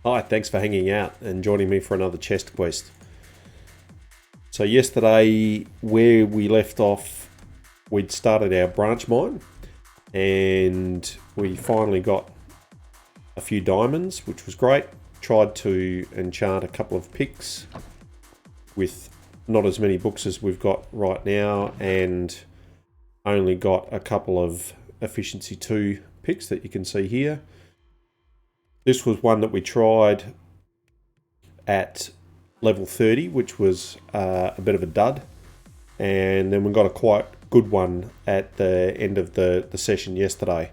Hi, thanks for hanging out and joining me for another chest quest. So yesterday, where we left off, we'd started our branch mine and we finally got a few diamonds, which was great. Tried to enchant a couple of picks with not as many books as we've got right now, and only got a couple of efficiency 2 picks that you can see here. This was one that we tried at level 30, which was a bit of a dud, and then we got a quite good one at the end of the session yesterday.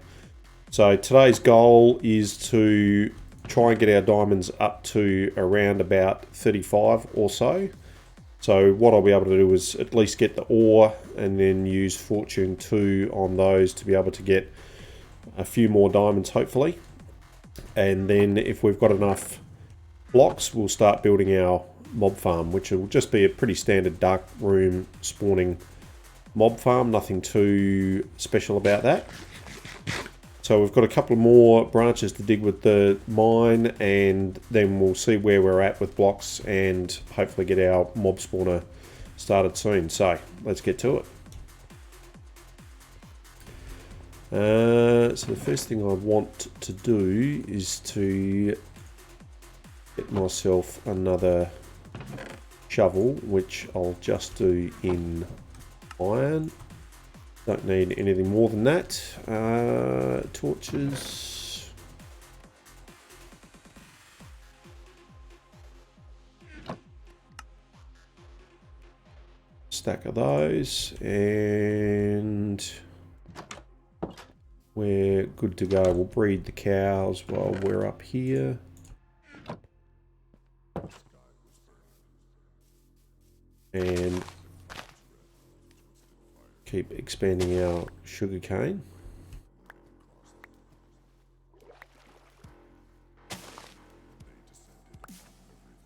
So today's goal is to try and get our diamonds up to around about 35 or so. So what I'll be able to do is at least get the ore and then use Fortune 2 on those to be able to get a few more diamonds hopefully. And then if we've got enough blocks, we'll start building our mob farm, which will just be a pretty standard dark room spawning mob farm, nothing too special about that. So we've got a couple more branches to dig with the mine, and then we'll see where we're at with blocks and hopefully get our mob spawner started soon. So let's get to it. So the first thing I want to do is to get myself another shovel, which I'll just do in iron. Don't need anything more than that. Torches. Stack of those, and we're good to go. We'll breed the cows while we're up here. And keep expanding our sugarcane.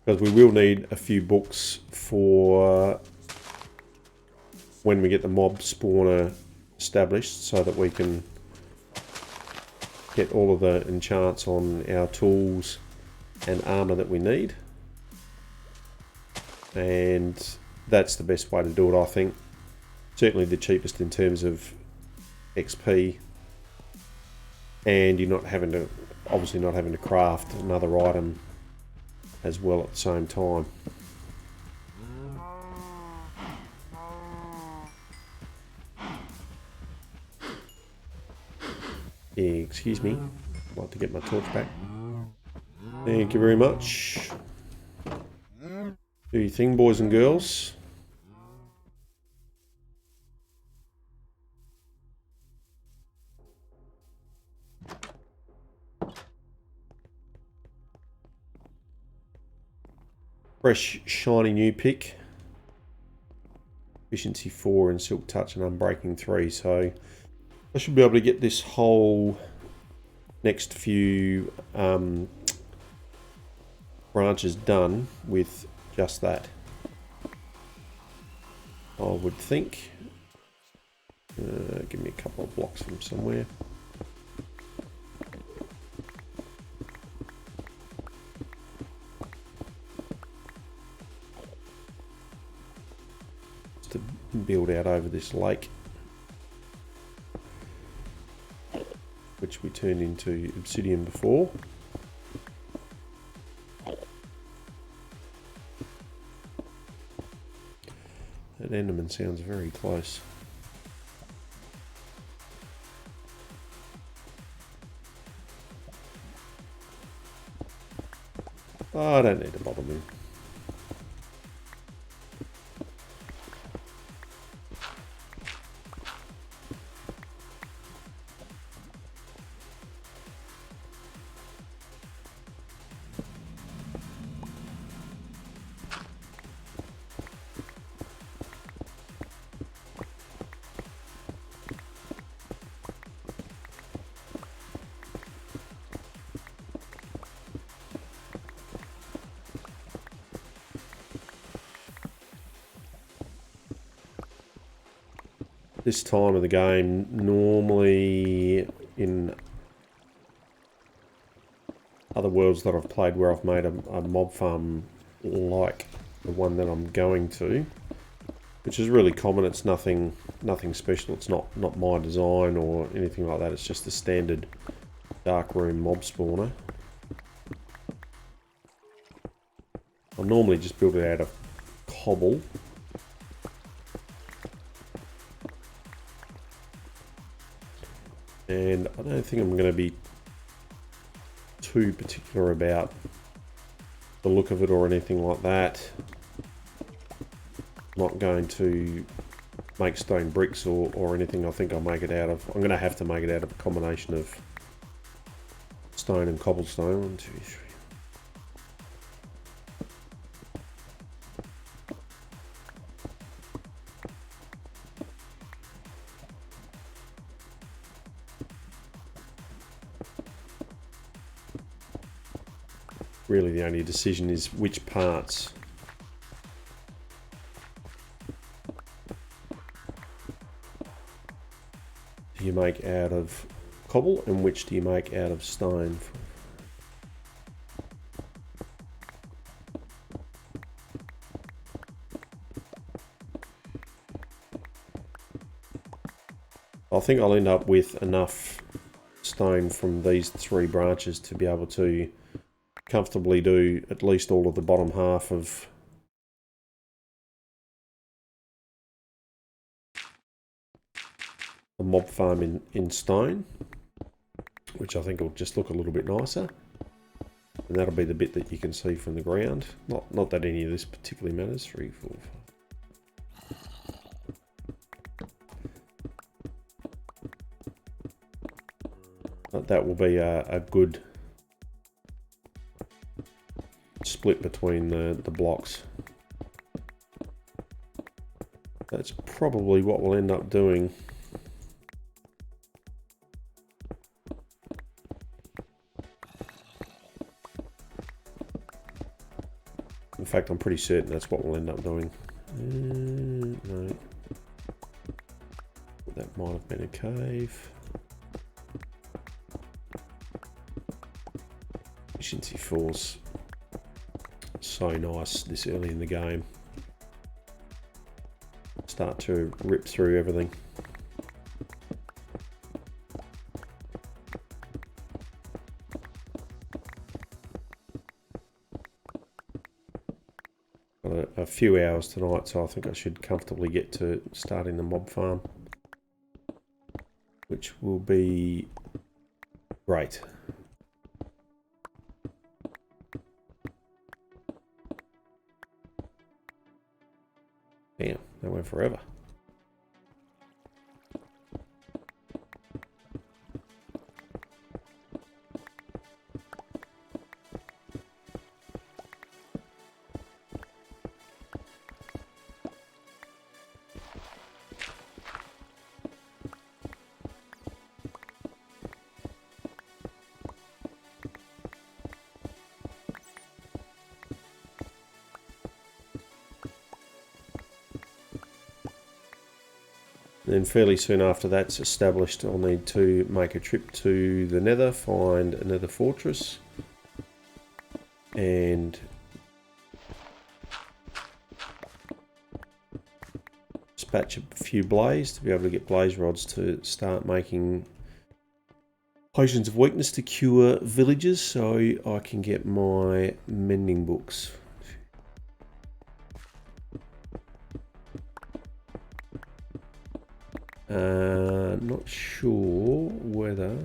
Because we will need a few books for when we get the mob spawner established, so that we can get all of the enchants on our tools and armor that we need. And that's the best way to do it, I think. Certainly the cheapest in terms of XP, and you're not having to, obviously not having to craft another item as well at the same time. Yeah, excuse me, I'd like to get my torch back. Thank you very much. Do your thing, boys and girls. Fresh, shiny new pick. Efficiency 4 and Silk Touch and Unbreaking 3. So I should be able to get this whole next few branches done with just that, I would think. Give me a couple of blocks from somewhere. To build out over this lake, which we turned into obsidian before. That Enderman sounds very close. Oh, I don't need to bother me. This time of the game, normally in other worlds that I've played where I've made a mob farm like the one that I'm going to, which is really common. It's nothing special. It's not my design or anything like that. It's just a standard dark room mob spawner. I'll normally just build it out of cobble. And I don't think I'm going to be too particular about the look of it or anything like that. I'm not going to make stone bricks or anything. I think I'll make it out of... I'm going to have to make it out of a combination of stone and cobblestone. 1, 2, 3. Really the only decision is which parts do you make out of cobble and which do you make out of stone. I think I'll end up with enough stone from these 3 branches to be able to comfortably do at least all of the bottom half of a mob farm in stone, which I think will just look a little bit nicer. And that'll be the bit that you can see from the ground. Not that any of this particularly matters. 3, 4, 5. But that will be a good split between the blocks. That's probably what we'll end up doing. In fact, I'm pretty certain that's what we'll end up doing. No. That might have been a cave. Efficiency 4's so nice this early in the game. Start to rip through everything. Got a few hours tonight, so I think I should comfortably get to starting the mob farm, which will be great. Damn, that went forever. Then fairly soon after that's established, I'll need to make a trip to the Nether, find a Nether fortress, and dispatch a few blaze to be able to get blaze rods to start making potions of weakness to cure villages, so I can get my mending books. Not sure whether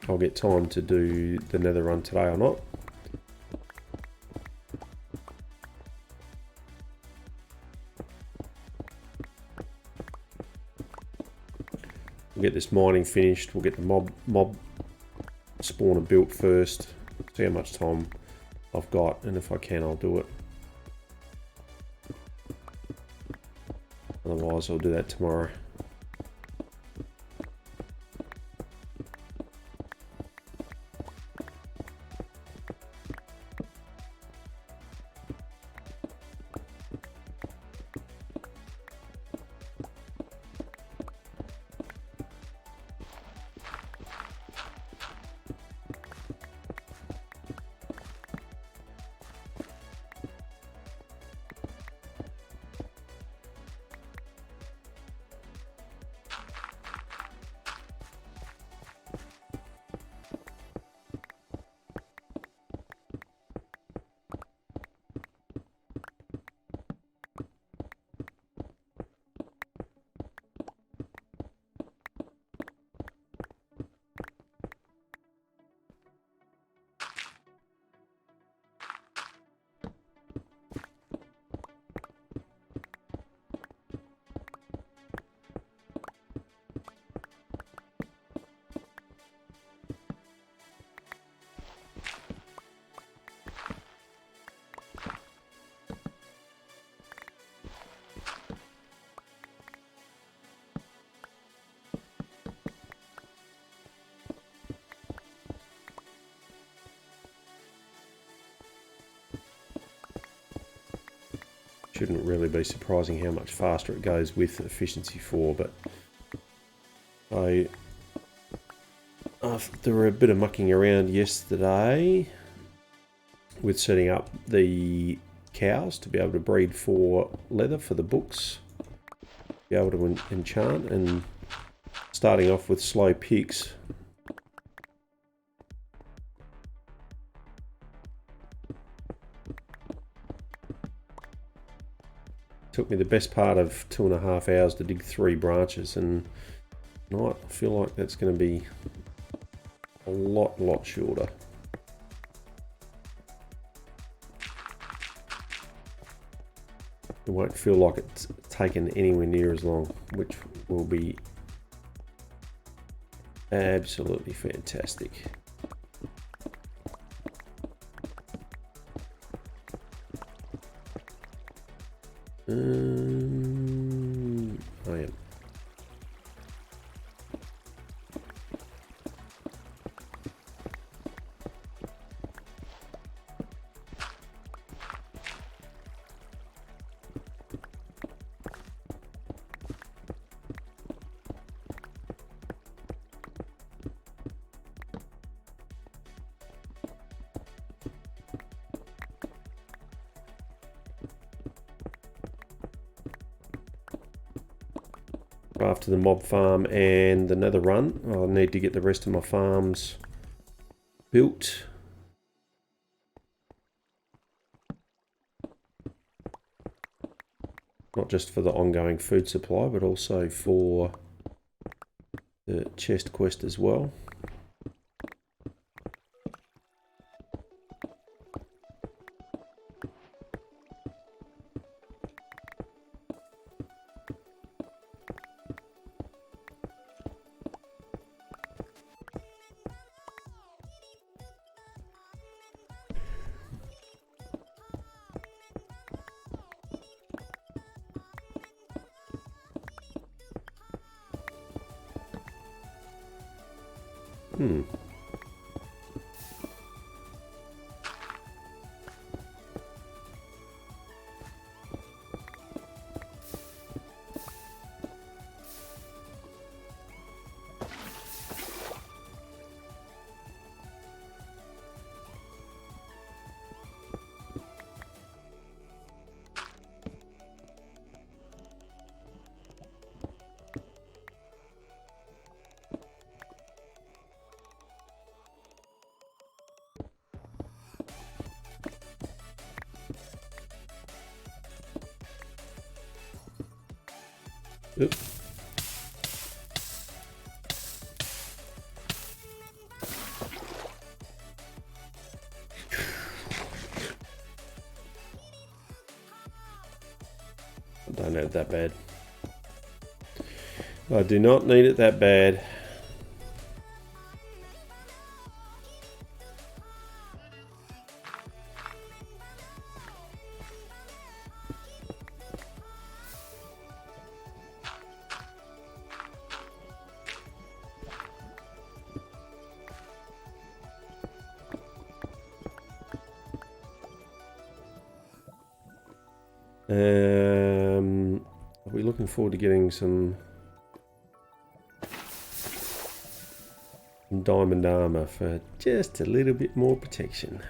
I'll get time to do the Nether run today or not. We'll get this mining finished, we'll get the mob spawner built first, see how much time I've got, and if I can I'll do it. Otherwise I'll do that tomorrow. shouldn't really be surprising how much faster it goes with efficiency 4, but after a bit of mucking around yesterday with setting up the cows to be able to breed for leather for the books, be able to enchant, and starting off with slow picks, took me the best part of 2.5 hours to dig 3 branches, and tonight I feel like that's going to be a lot shorter. It won't feel like it's taken anywhere near as long, which will be absolutely fantastic. I am. After the mob farm and the nether run, I'll need to get the rest of my farms built. Not just for the ongoing food supply, but also for the chest quest as well. Oops. I don't need it that bad. I do not need it that bad. Are we looking forward to getting some diamond armor for just a little bit more protection?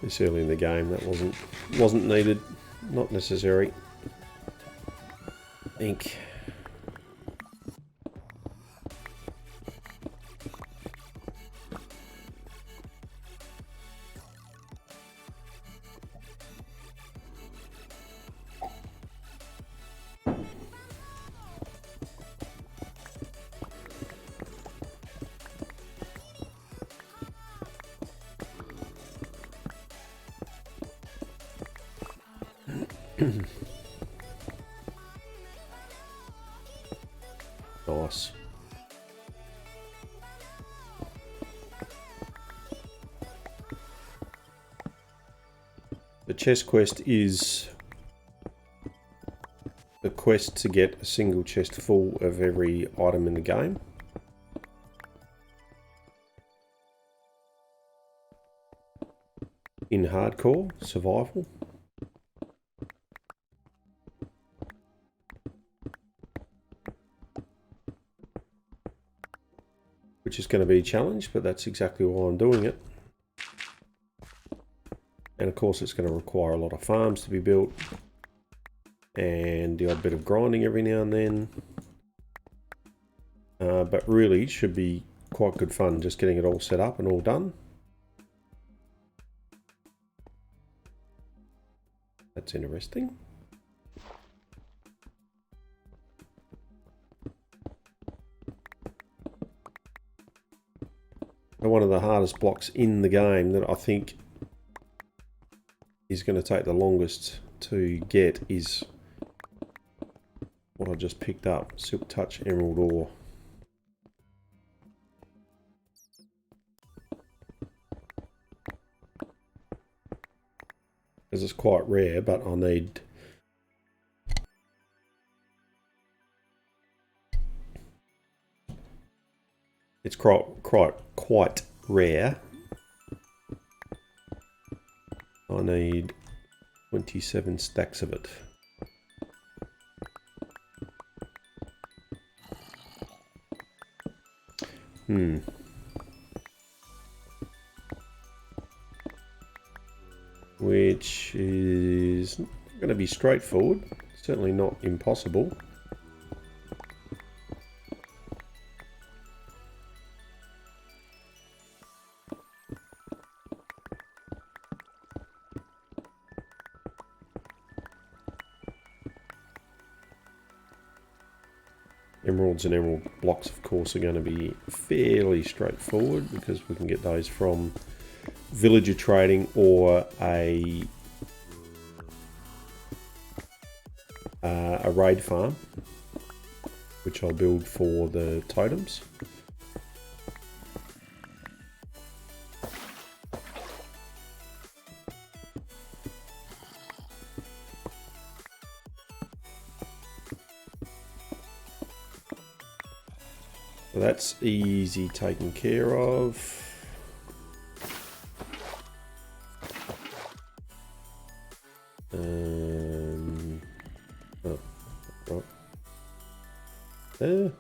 This early in the game, that wasn't needed, not necessary. Ink. nice. The chest quest is the quest to get a single chest full of every item in the game. In hardcore survival. Which is going to be a challenge, but that's exactly why I'm doing it. And of course it's going to require a lot of farms to be built. And the odd bit of grinding every now and then. But really should be quite good fun just getting it all set up and all done. That's interesting. And one of the hardest blocks in the game that I think is going to take the longest to get is what I just picked up, Silk Touch Emerald Ore. Because it's quite rare, but I need it's quite rare. I need 27 stacks of it. Which is not going to be straightforward, certainly not impossible. Emeralds and emerald blocks, of course, are going to be fairly straightforward because we can get those from villager trading or a raid farm, which I'll build for the totems. So that's easy taken care of. Oh, right there.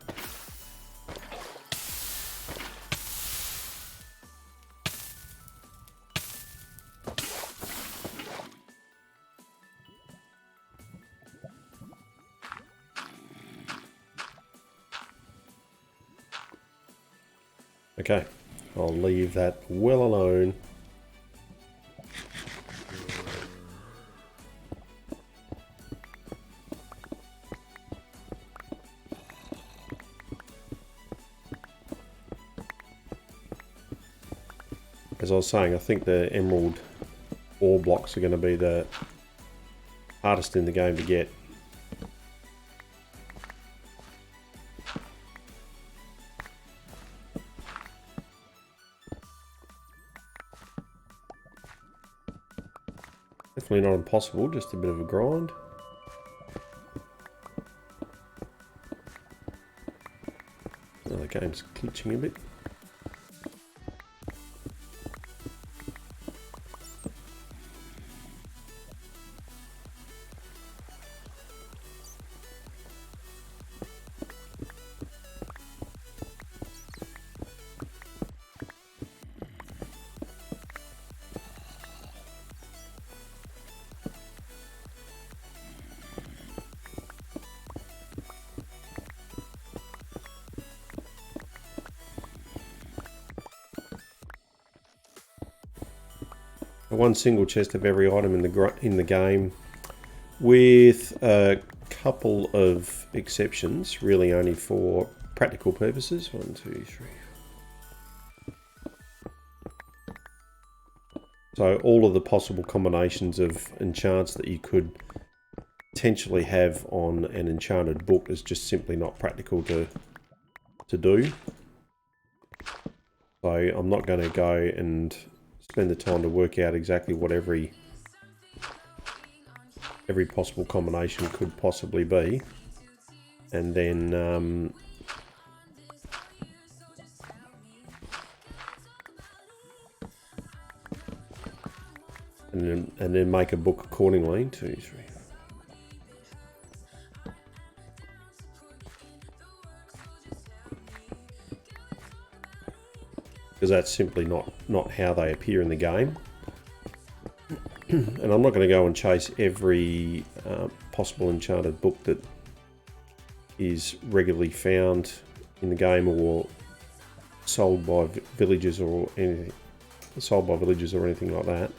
Okay, I'll leave that well alone. As I was saying, I think the emerald ore blocks are going to be the hardest in the game to get. Definitely not impossible, just a bit of a grind. Oh, the game's glitching a bit. One single chest of every item in the game, with a couple of exceptions, really only for practical purposes. 1, 2, 3. So all of the possible combinations of enchants that you could potentially have on an enchanted book is just simply not practical to to do. So I'm not going to go and spend the time to work out exactly what every possible combination could possibly be, and then and then make a book accordingly. 2, 3. Because that's simply not how they appear in the game. And I'm not going to go and chase every possible enchanted book that is regularly found in the game or sold by villagers or anything, like that.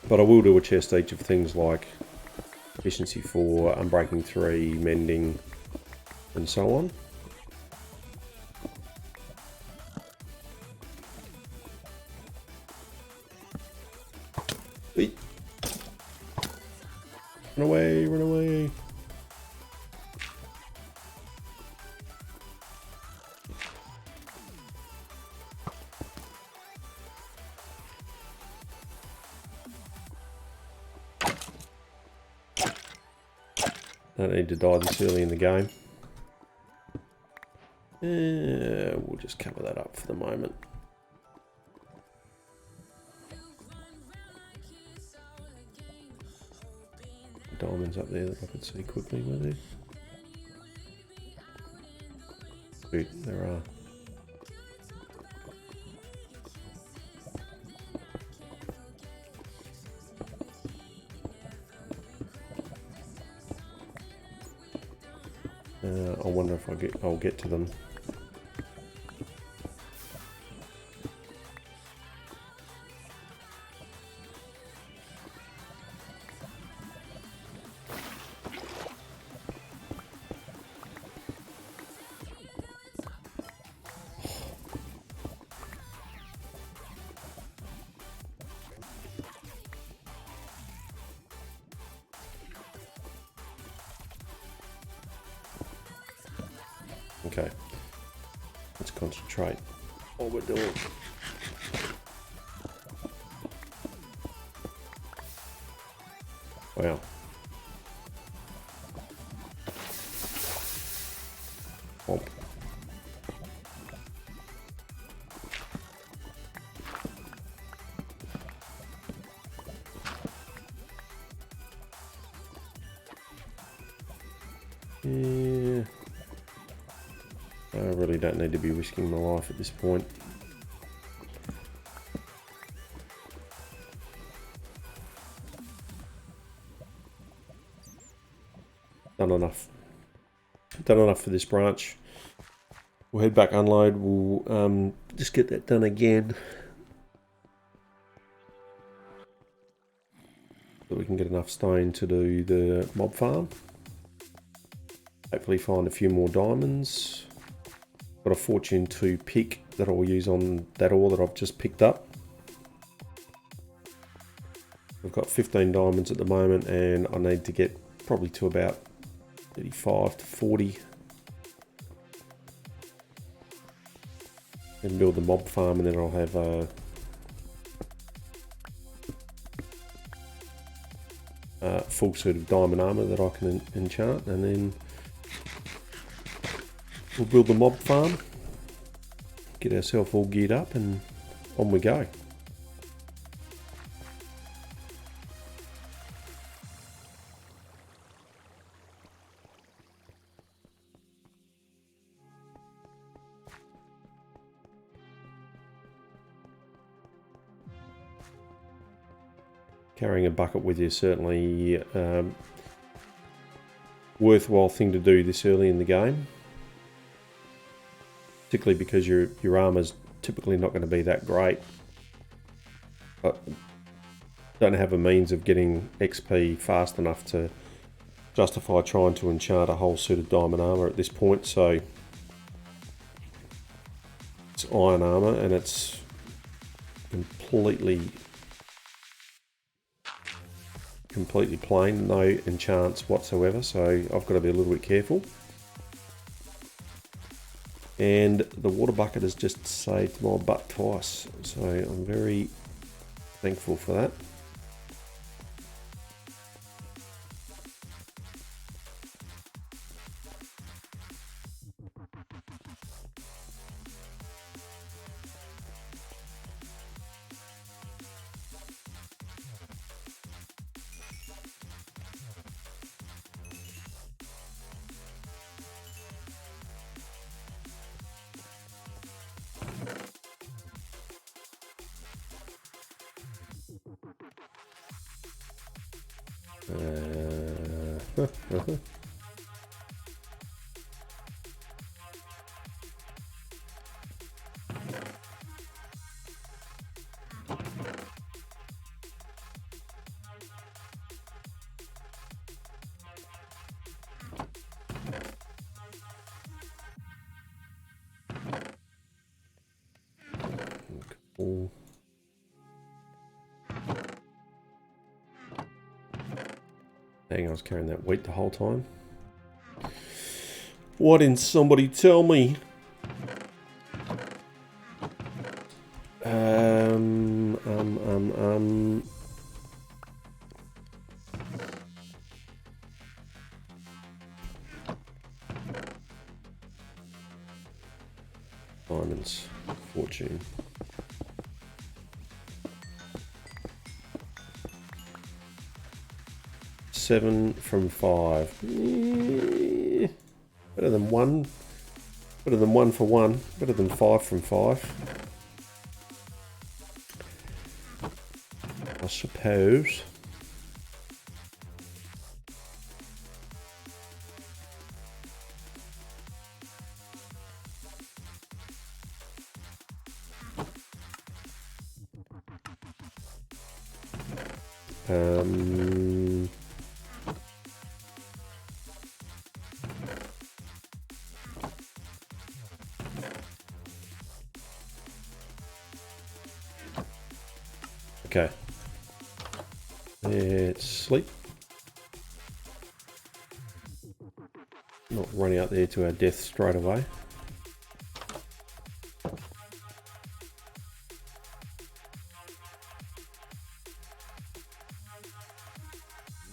But I will do a chest each of things like efficiency 4, unbreaking 3, mending, and so on. Eek. Run away, run away. Don't need to die this early in the game. We'll just cover that up for the moment. Diamonds up there that I could see quickly with it. Sweet, there are. I wonder if I'll get to them. Okay, let's concentrate on what we're doing. Wow. Bump. Yeah. I really don't need to be risking my life at this point. Done enough for this branch. We'll head back, unload. We'll just get that done again, so we can get enough stone to do the mob farm. Hopefully find a few more diamonds. Got a fortune 2 pick that I'll use on that ore that I've just picked up. I've got 15 diamonds at the moment, and I need to get probably to about 35 to 40. And build the mob farm, and then I'll have a full suit of diamond armor that I can enchant, and then we'll build the mob farm, get ourselves all geared up, and on we go. Carrying a bucket with you is certainly worthwhile thing to do this early in the game, particularly because your armor's typically not going to be that great, but don't have a means of getting XP fast enough to justify trying to enchant a whole suit of diamond armor at this point. So it's iron armor, and it's completely plain, no enchants whatsoever, so I've got to be a little bit careful. And the water bucket has just saved my butt twice, so I'm very thankful for that. Cool. Dang, I was carrying that weight the whole time. Why didn't somebody tell me? Diamonds, fortune. Seven from 5. Better than 1. Better than 1 for 1. Better than 5 from 5. I suppose. Okay. Let's sleep. Not run out there to our death straight away.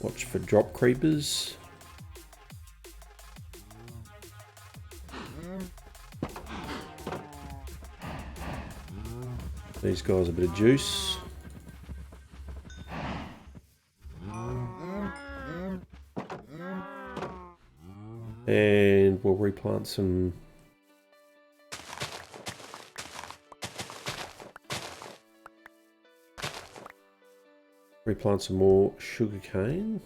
Watch for drop creepers. These guys a bit of juice. And we'll replant some more sugarcane.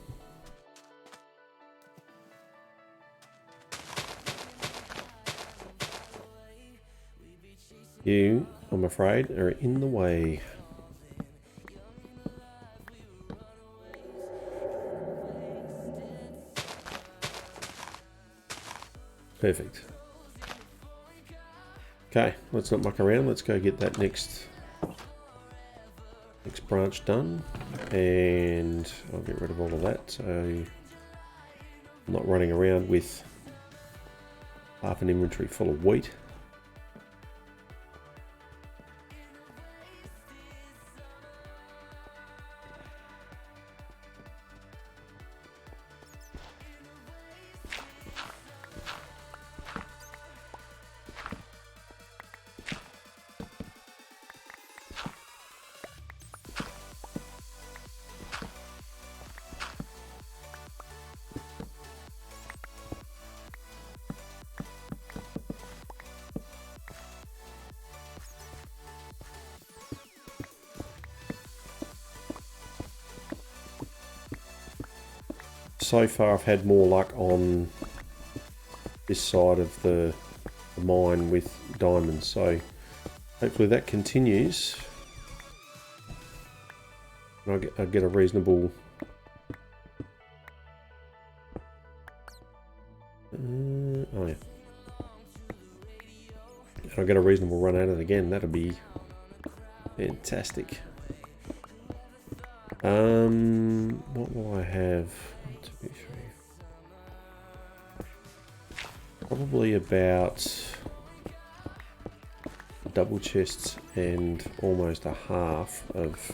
You, I'm afraid, are in the way. Perfect. Okay, let's not muck around. Let's go get that next branch done, and I'll get rid of all of that. So I'm not running around with half an inventory full of wheat. So far I've had more luck on this side of the mine with diamonds, so hopefully that continues. And I'll get a reasonable oh yeah, and I'll get a reasonable run at it again. That'll be fantastic. What will I have? 1, 2, 3. Probably about double chests and almost a half of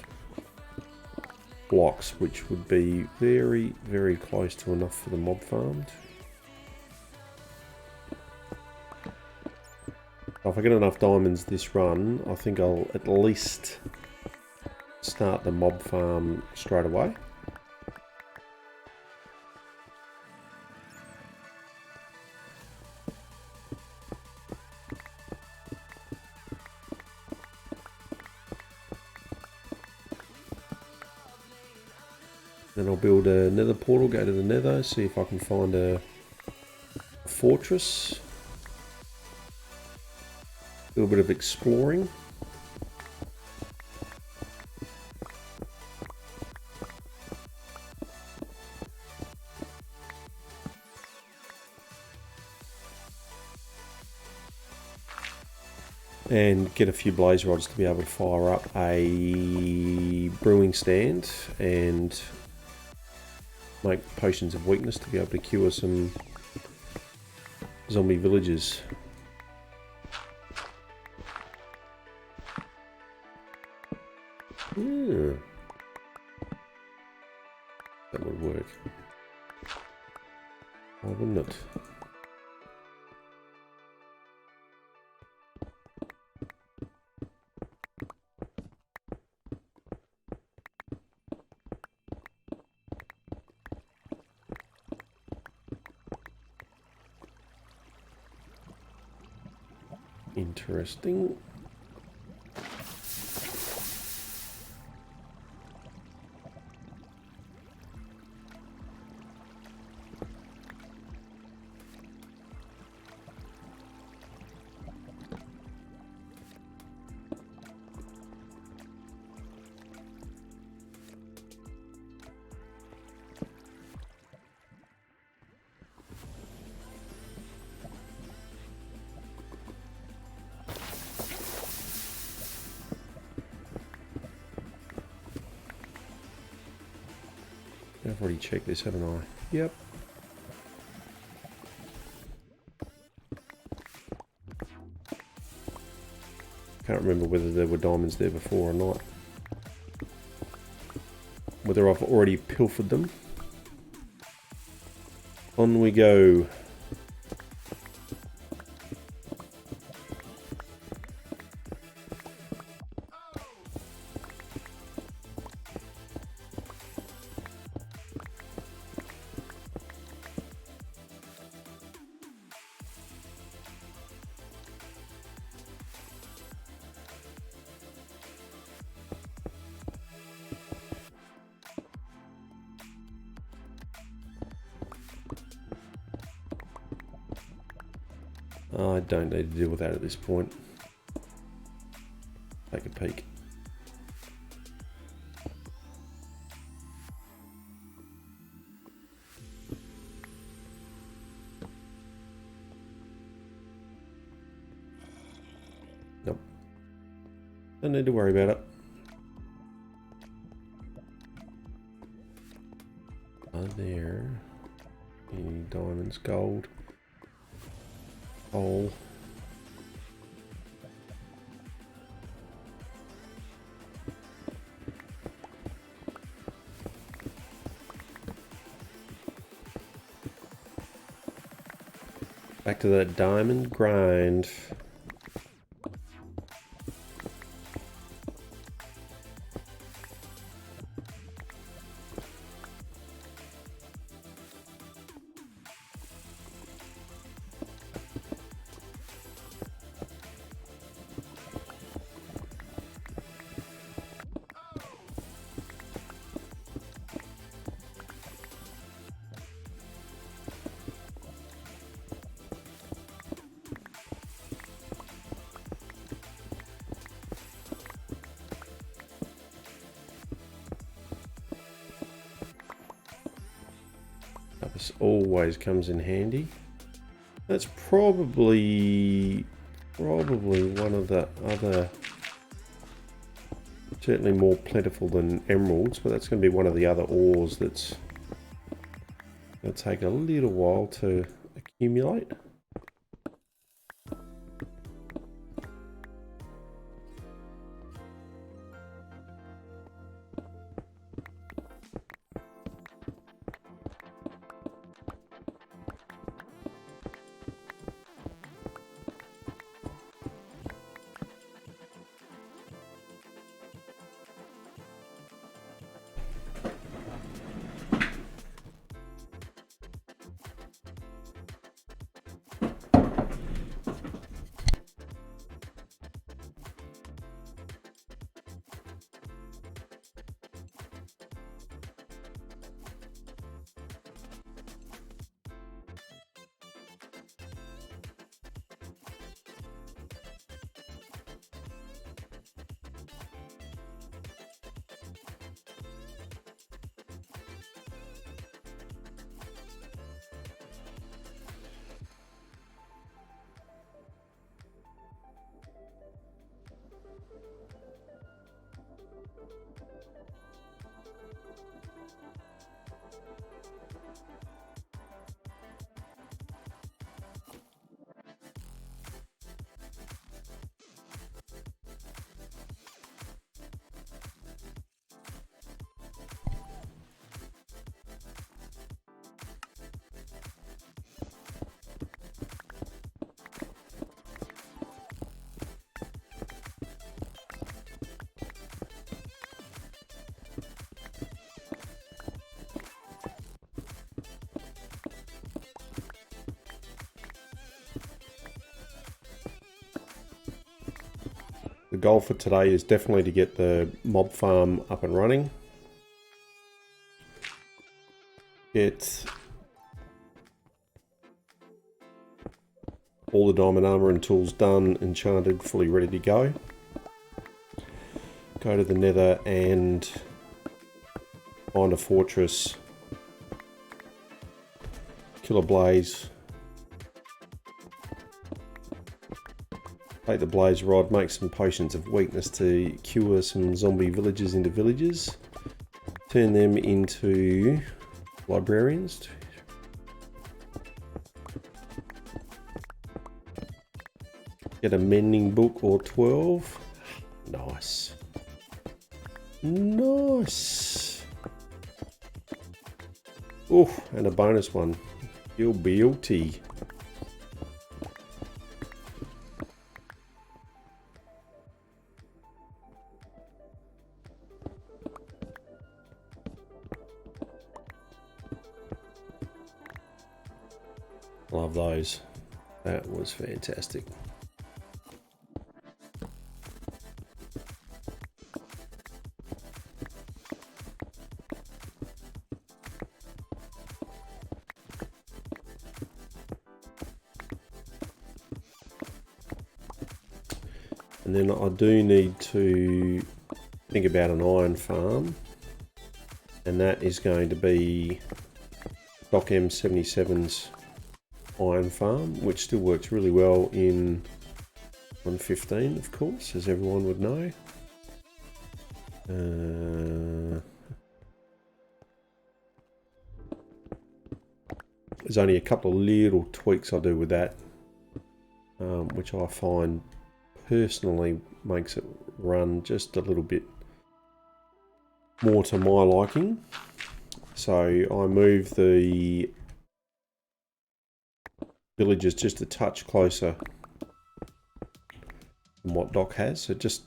blocks, which would be very, very close to enough for the mob farmed. If I get enough diamonds this run, I think I'll at least start the mob farm straight away. Then I'll build a nether portal, go to the nether, see if I can find a fortress. Do a bit of exploring. And get a few blaze rods to be able to fire up a brewing stand and make potions of weakness to be able to cure some zombie villagers. Yeah. That would work. Why wouldn't it? Interesting. I've already checked this, haven't I? Yep. Can't remember whether there were diamonds there before or not. Whether I've already pilfered them. On we go. I don't need to deal with that at this point. Take a peek. Nope. Don't need to worry about it. Are there any diamonds, gold? Coal. Back to that diamond grind. This always comes in handy. That's probably one of the other Certainly more plentiful than emeralds, but that's going to be one of the other ores that's going to take a little while to accumulate. The goal for today is definitely to get the mob farm up and running. Get all the diamond armor and tools done, enchanted, fully ready to go. Go to the nether and find a fortress, kill a blaze, take the blaze rod, make some potions of weakness to cure some zombie villagers into villagers, turn them into librarians. Get a mending book or 12. Nice. Nice. Oh, and a bonus one. Your beauty. Love those. That was fantastic. And then I do need to think about an iron farm, and that is going to be Doc M77's iron farm, which still works really well in 1.15, of course, as everyone would know. There's only a couple of little tweaks I do with that, which I find personally makes it run just a little bit more to my liking. So I move the villagers just a touch closer than what Doc has. So just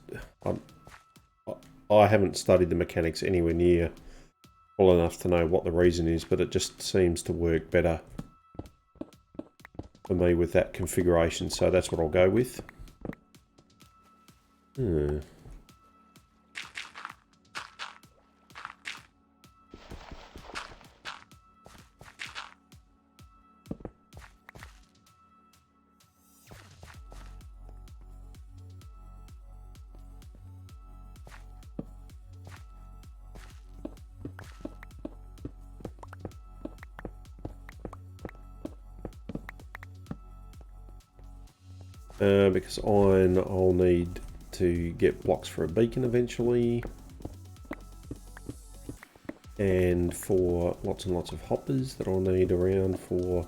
I haven't studied the mechanics anywhere near well enough to know what the reason is, but it just seems to work better for me with that configuration. So that's what I'll go with. Because iron, I'll need to get blocks for a beacon eventually. And for lots and lots of hoppers that I'll need around for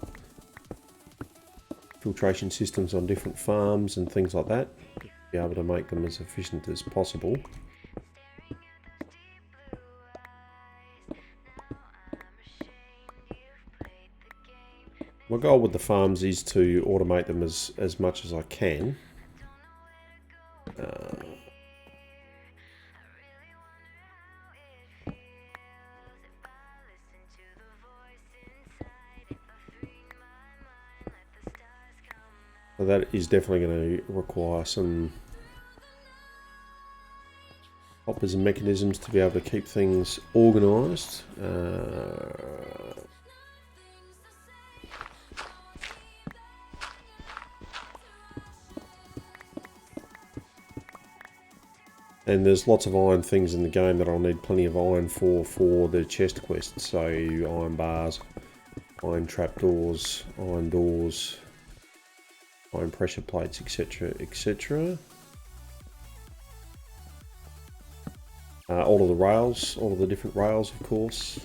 filtration systems on different farms and things like that. Be able to make them as efficient as possible. My goal with the farms is to automate them as much as I can. So that is definitely going to require some hoppers and mechanisms to be able to keep things organised. And there's lots of iron things in the game that I'll need plenty of iron for the chest quests. So iron bars, iron trapdoors, iron doors, iron pressure plates, etc, etc. All of the rails, all of the different rails, of course.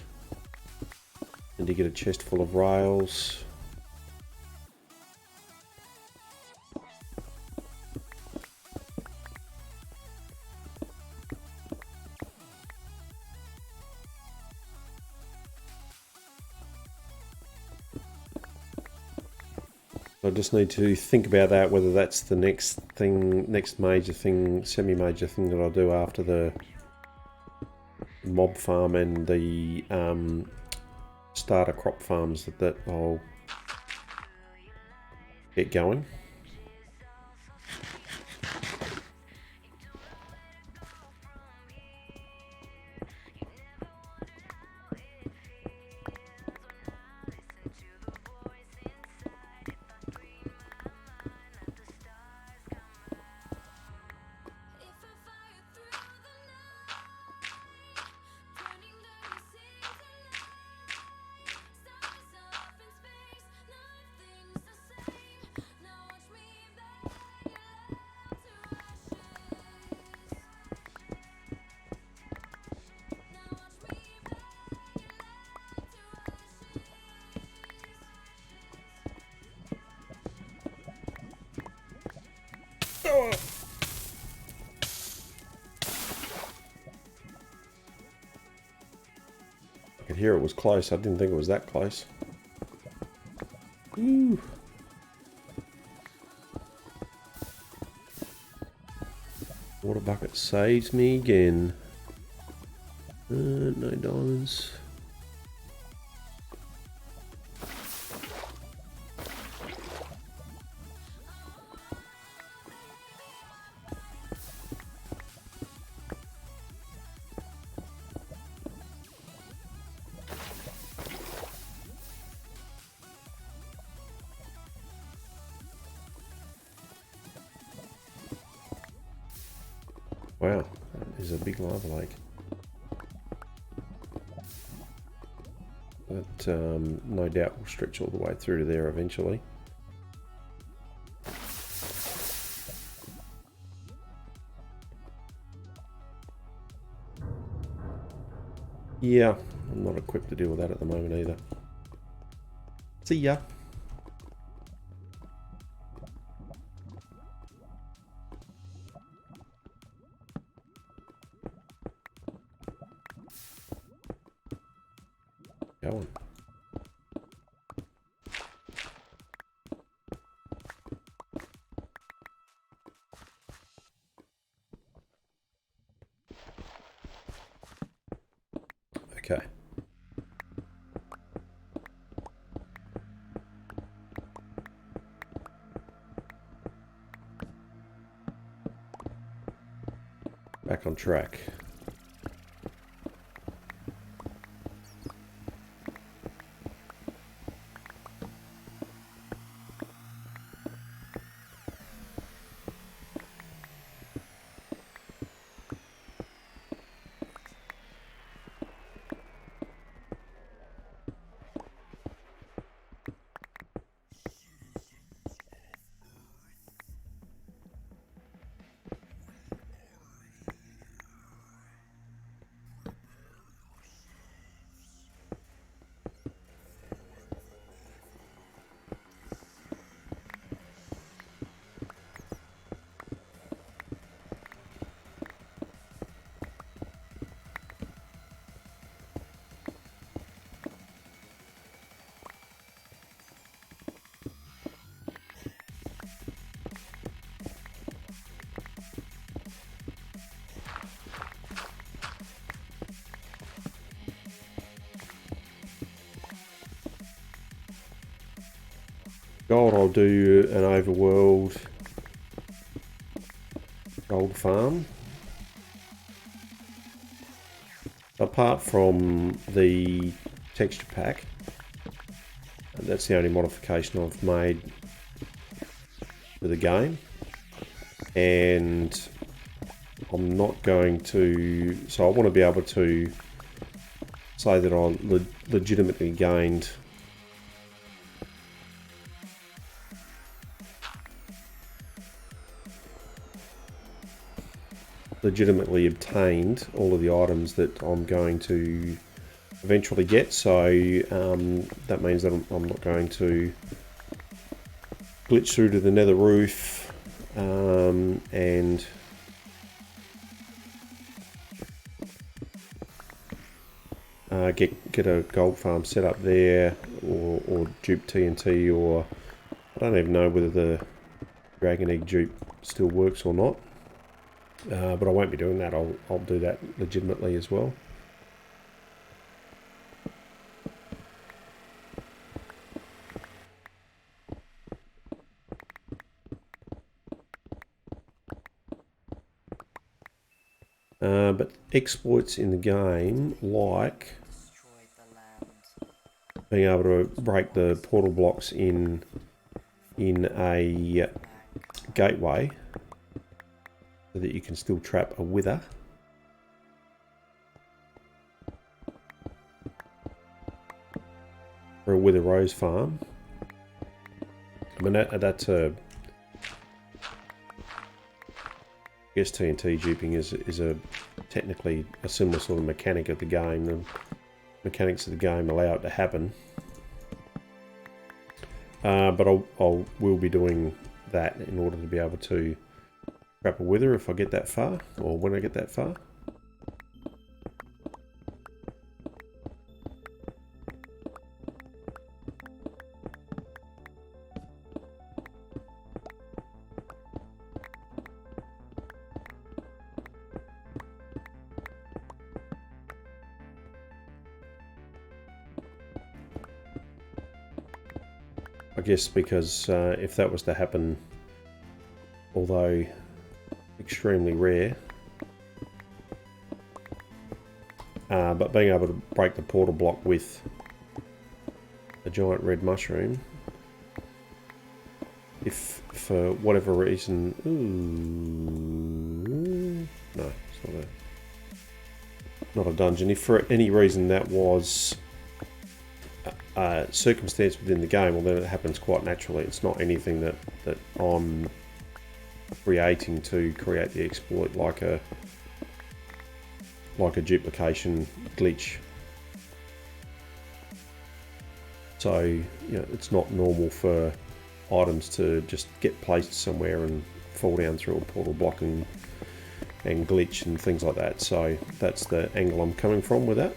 And to get a chest full of rails. I just need to think about that, whether that's the next thing, next major thing, semi-major thing that I'll do after the mob farm and the starter crop farms that I'll get going. I could hear it was close. I didn't think it was that close. Ooh. Water bucket saves me again. No diamonds. Wow, that is a big lava lake. That no doubt will stretch all the way through to there eventually. Yeah, I'm not equipped to deal with that at the moment either. See ya. Going. Okay. Back on track. Gold, I'll do an overworld gold farm. Apart from the texture pack, that's the only modification I've made for the game, and I'm not going to, so I want to be able to say that I legitimately gained obtained all of the items that I'm going to eventually get. So that means that I'm not going to glitch through to the nether roof and get a gold farm set up there, or dupe TNT, or I don't even know whether the dragon egg dupe still works or not. But I won't be doing that. I'll do that legitimately as well. But exploits in the game, like being able to break the portal blocks in a gateway, so that you can still trap a wither. Or a wither rose farm. I mean, that's a... I guess TNT duping is technically a similar sort of mechanic of the game. The mechanics of the game allow it to happen. But we'll be doing that in order to be able to trap a wither if I get that far, or when I get that far. I guess because if that was to happen, although extremely rare, but being able to break the portal block with a giant red mushroom, if for whatever reason, no, it's not a dungeon. If for any reason that was circumstance within the game, well, then it happens quite naturally. It's not anything that I'm creating to create the exploit, like a duplication glitch. So, you know, it's not normal for items to just get placed somewhere and fall down through a portal block and glitch and things like that. So that's the angle I'm coming from with that.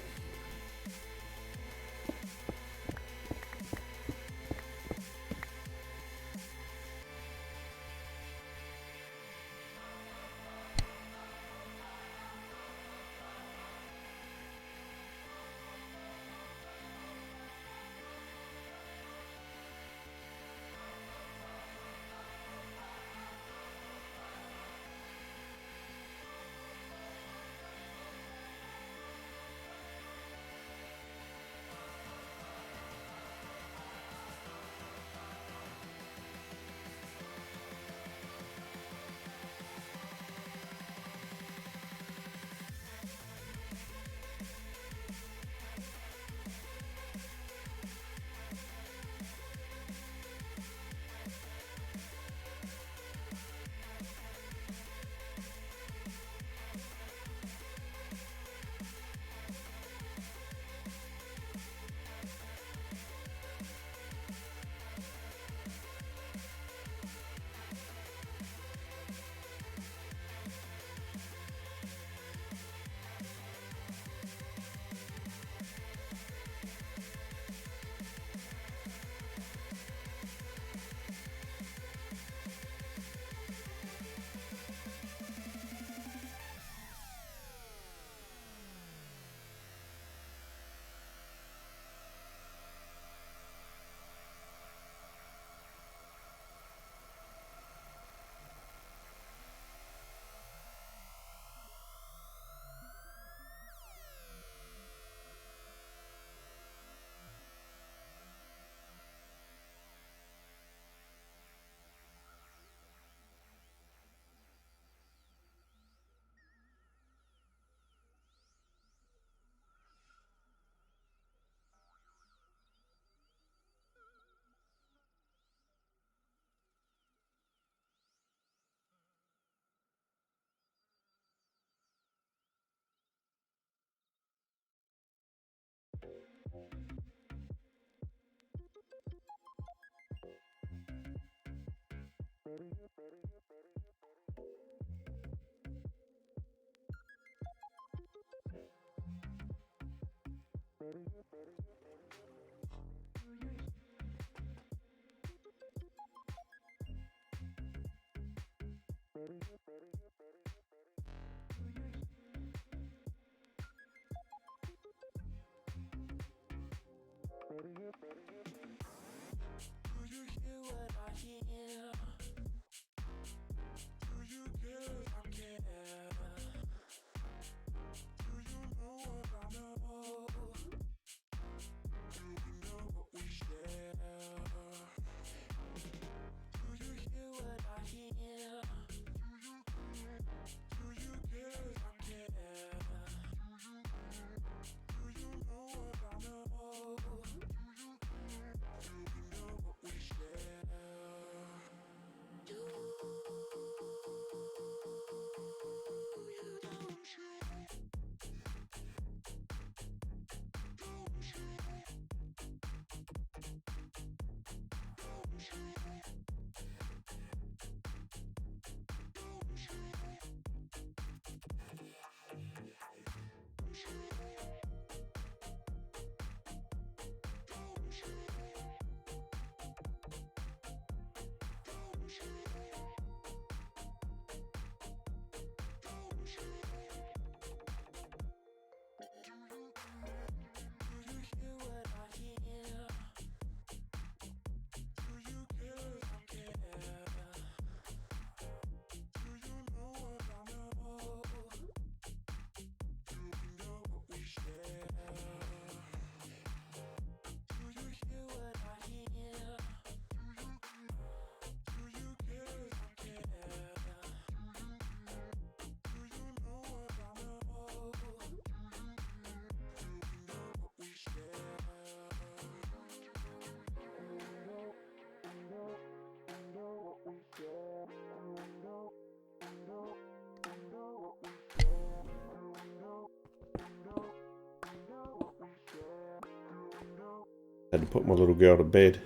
Had to put my little girl to bed.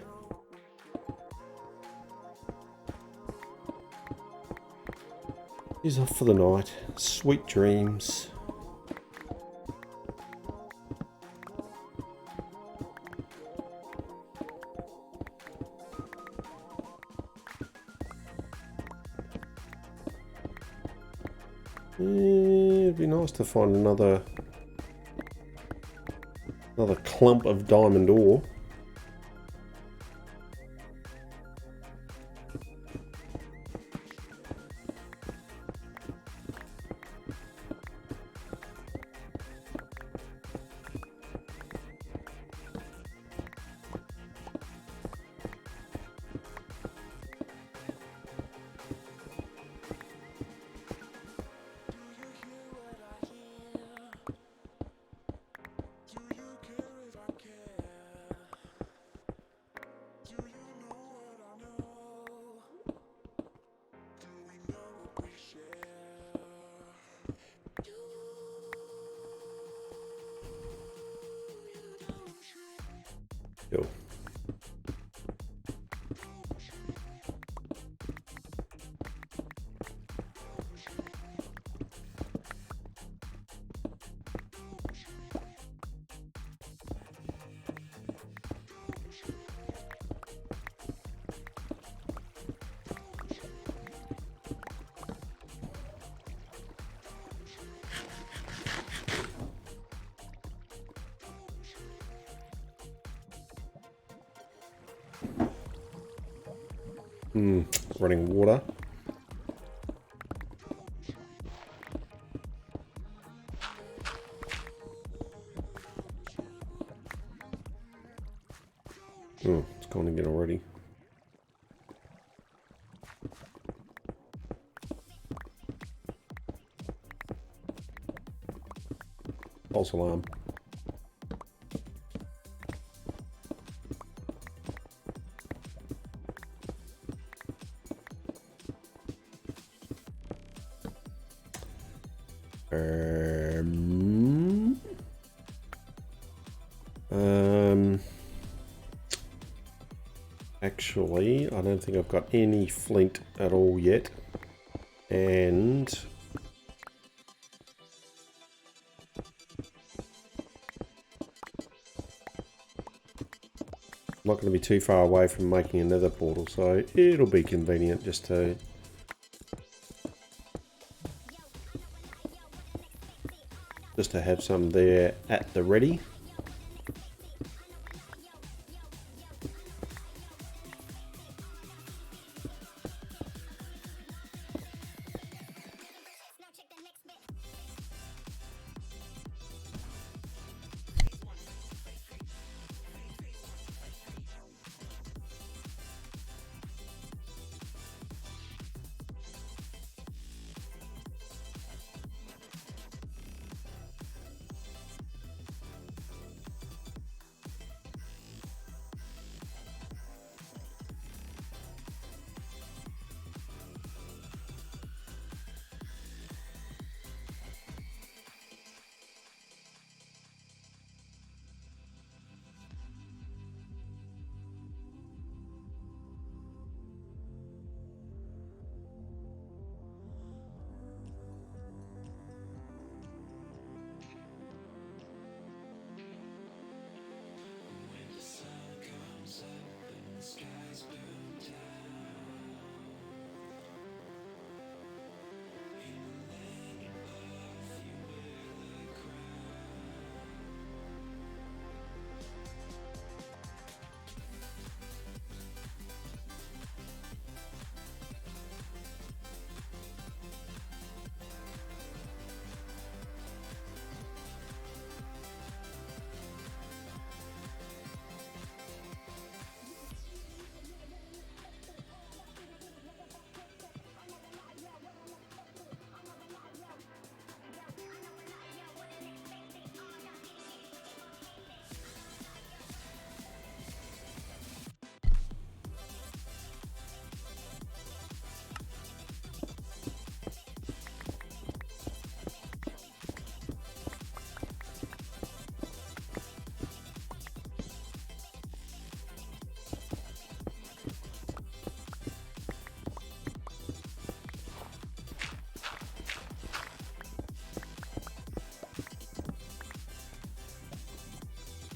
She's off for the night. Sweet dreams. It'd be nice to find another clump of diamond ore. Yo. Running water. It's gone again already. False alarm. actually, I don't think I've got any flint at all yet. And I'm not going to be too far away from making another portal, so it'll be convenient just to have some there at the ready.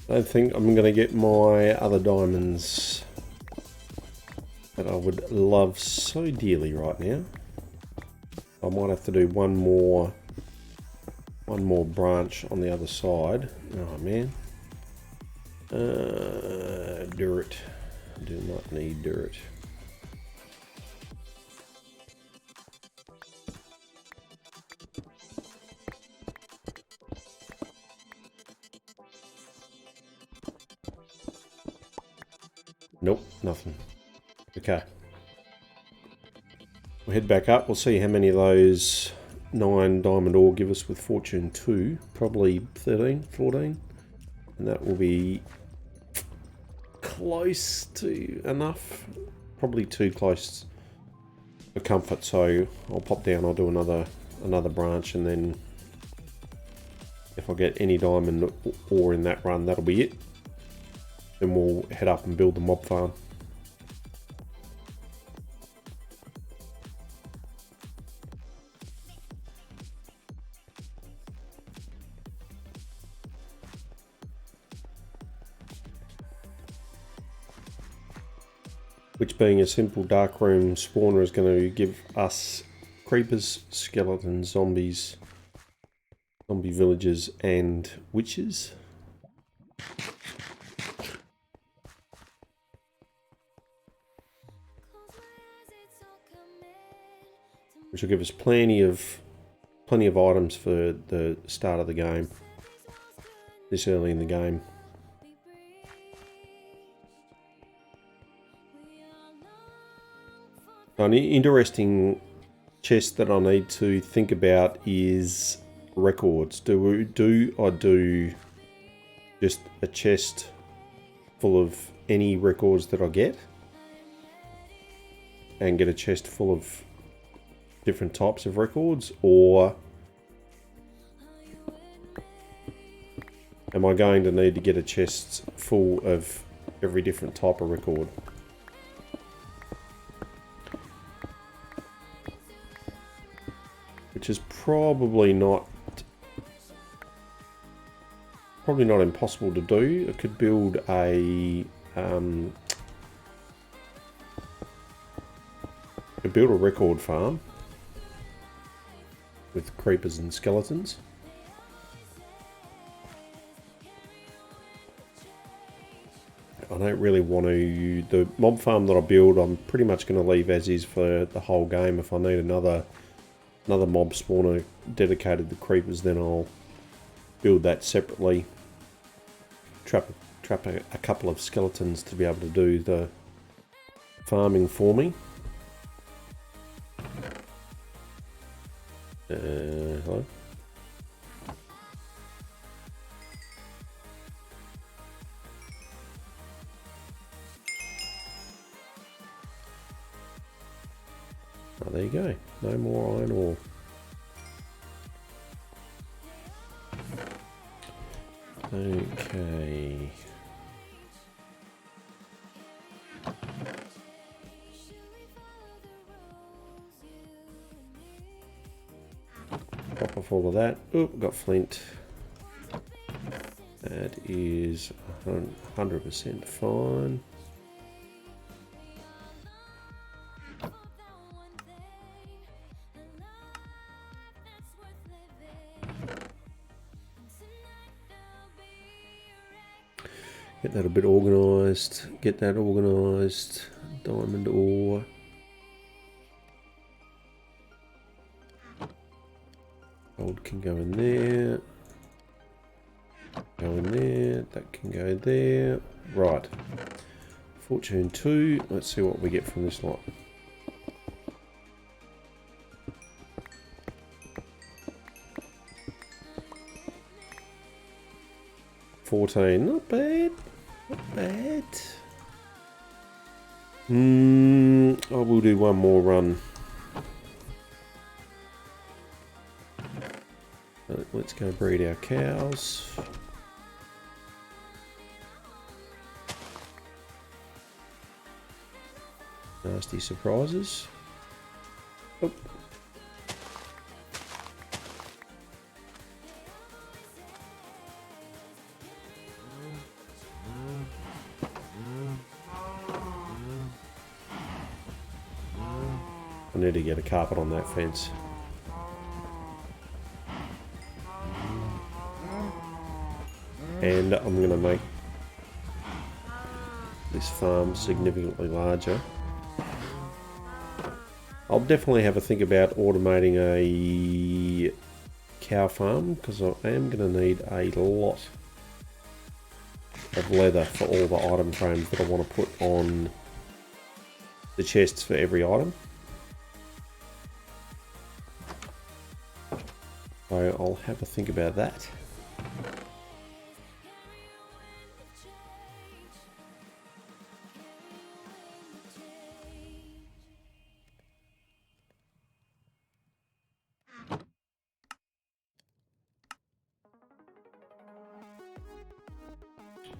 I don't think I'm going to get my other diamonds that I would love so dearly right now. I might have to do one more branch on the other side. Oh man. Dirt. Do not need dirt. Nope, nothing. Okay. We'll head back up. We'll see how many of those 9 diamond ore give us with fortune 2. Probably 13, 14. And that will be close to enough. Probably too close for comfort. So I'll pop down. I'll do another branch, and then if I get any diamond ore in that run, that'll be it. Then we'll head up and build the mob farm. Which, being a simple darkroom spawner, is going to give us creepers, skeletons, zombies, zombie villagers, and witches. Which will give us plenty of items for the start of the game. This early in the game. An interesting chest that I need to think about is records. Do I do just a chest full of any records that I get, and get a chest full of different types of records, or am I going to need to get a chest full of every different type of record? which is probably not impossible to do. I could build a record farm with creepers and skeletons. I don't really want to... The mob farm that I build, I'm pretty much going to leave as is for the whole game. If I need another mob spawner dedicated to creepers, then I'll build that separately. Trap a couple of skeletons to be able to do the farming for me. Hello? Oh, there you go. No more iron ore. Okay. Pop off all of that. Oh, got flint. That is 100% fine. Get that a bit organised. Get that organised. Diamond ore. Gold can go in there. Go in there. That can go there. Right. Fortune 2. Let's see what we get from this lot. $14. Not bad. Not bad. I will do one more run. Let's go breed our cows. Nasty surprises. Oh. I need to get a carpet on that fence. And I'm going to make this farm significantly larger. I'll definitely have a think about automating a cow farm, because I am going to need a lot of leather for all the item frames that I want to put on the chests for every item. So I'll have a think about that.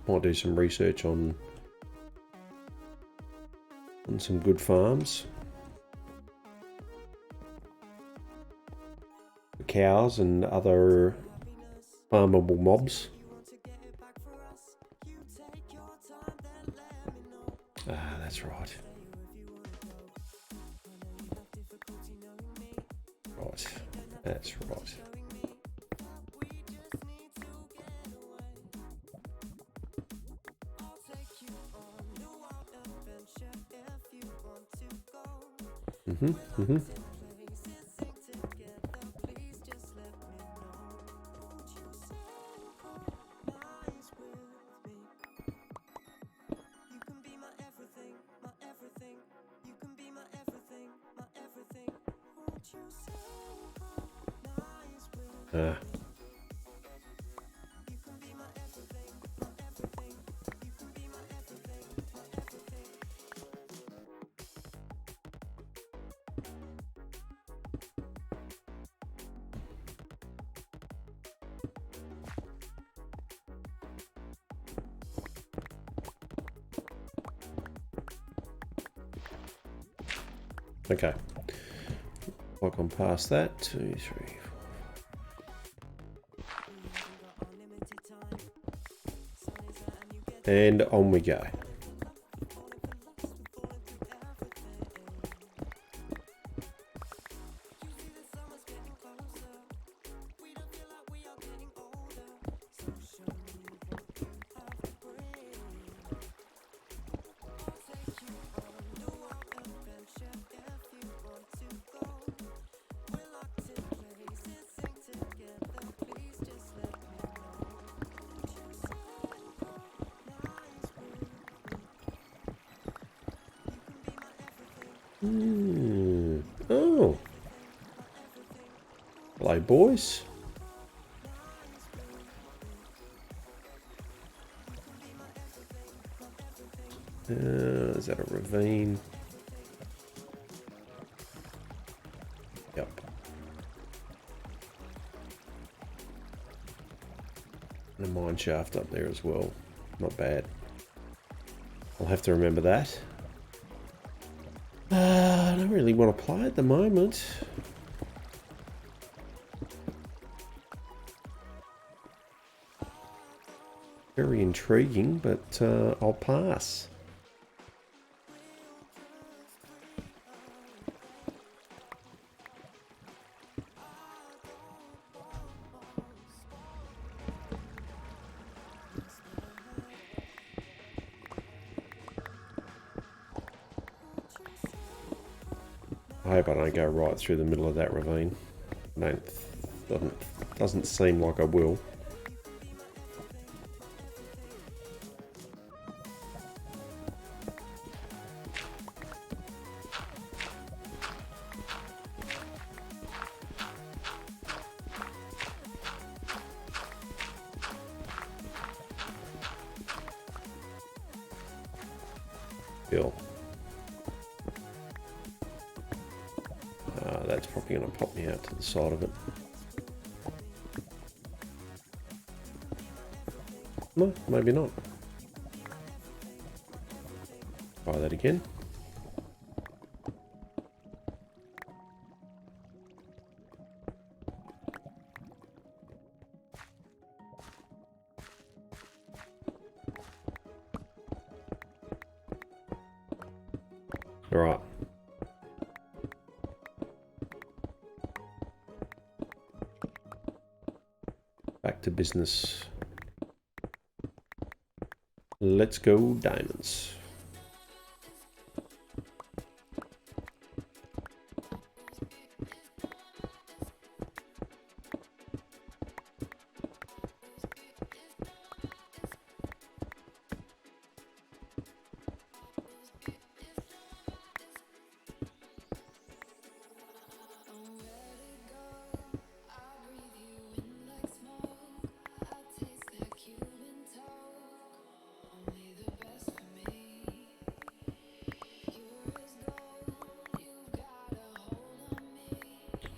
Might do some research on some good farms for cows and other farmable mobs. Ah, that's right. Right, that's right. Okay. Like on past that. 2, 3, 4. And on we go. Oh. Hello, boys. Is that a ravine? Yep. And a mine shaft up there as well. Not bad. I'll have to remember that. I don't really want to play at the moment. Very intriguing, but I'll pass. I hope I don't go right through the middle of that ravine. Doesn't seem like I will. Bill. That's probably going to pop me out to the side of it. No, maybe not. Try that again. All right. Back to business. Let's go diamonds.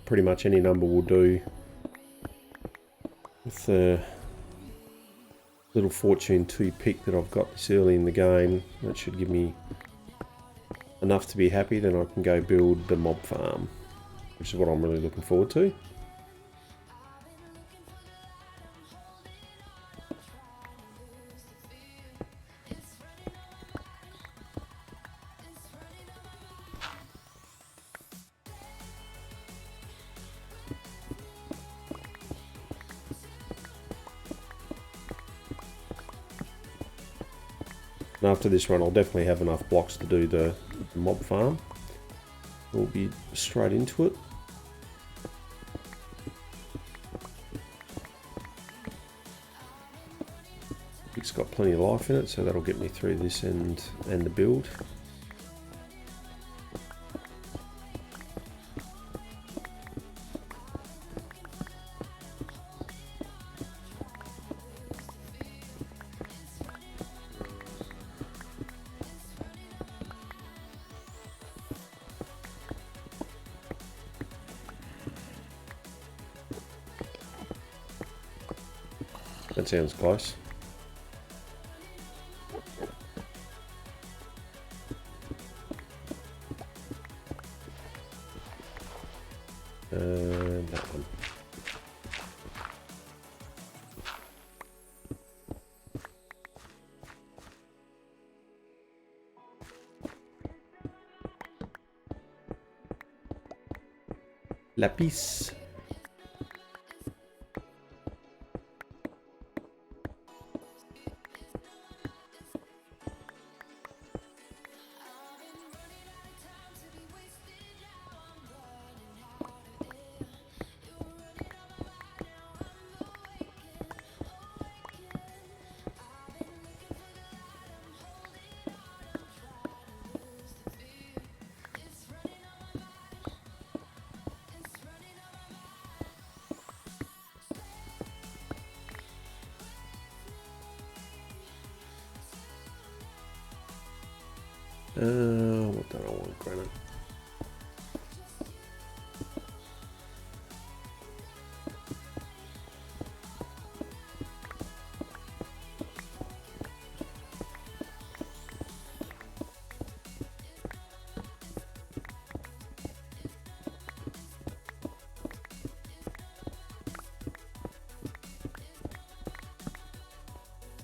Pretty much any number will do. With the little Fortune 2 pick that I've got this early in the game, that should give me enough to be happy. Then I can go build the mob farm, which is what I'm really looking forward to. And after this run, I'll definitely have enough blocks to do the mob farm. We'll be straight into it. It's got plenty of life in it, so that'll get me through this and the build. That sounds close. Lapis. What do I want, granite?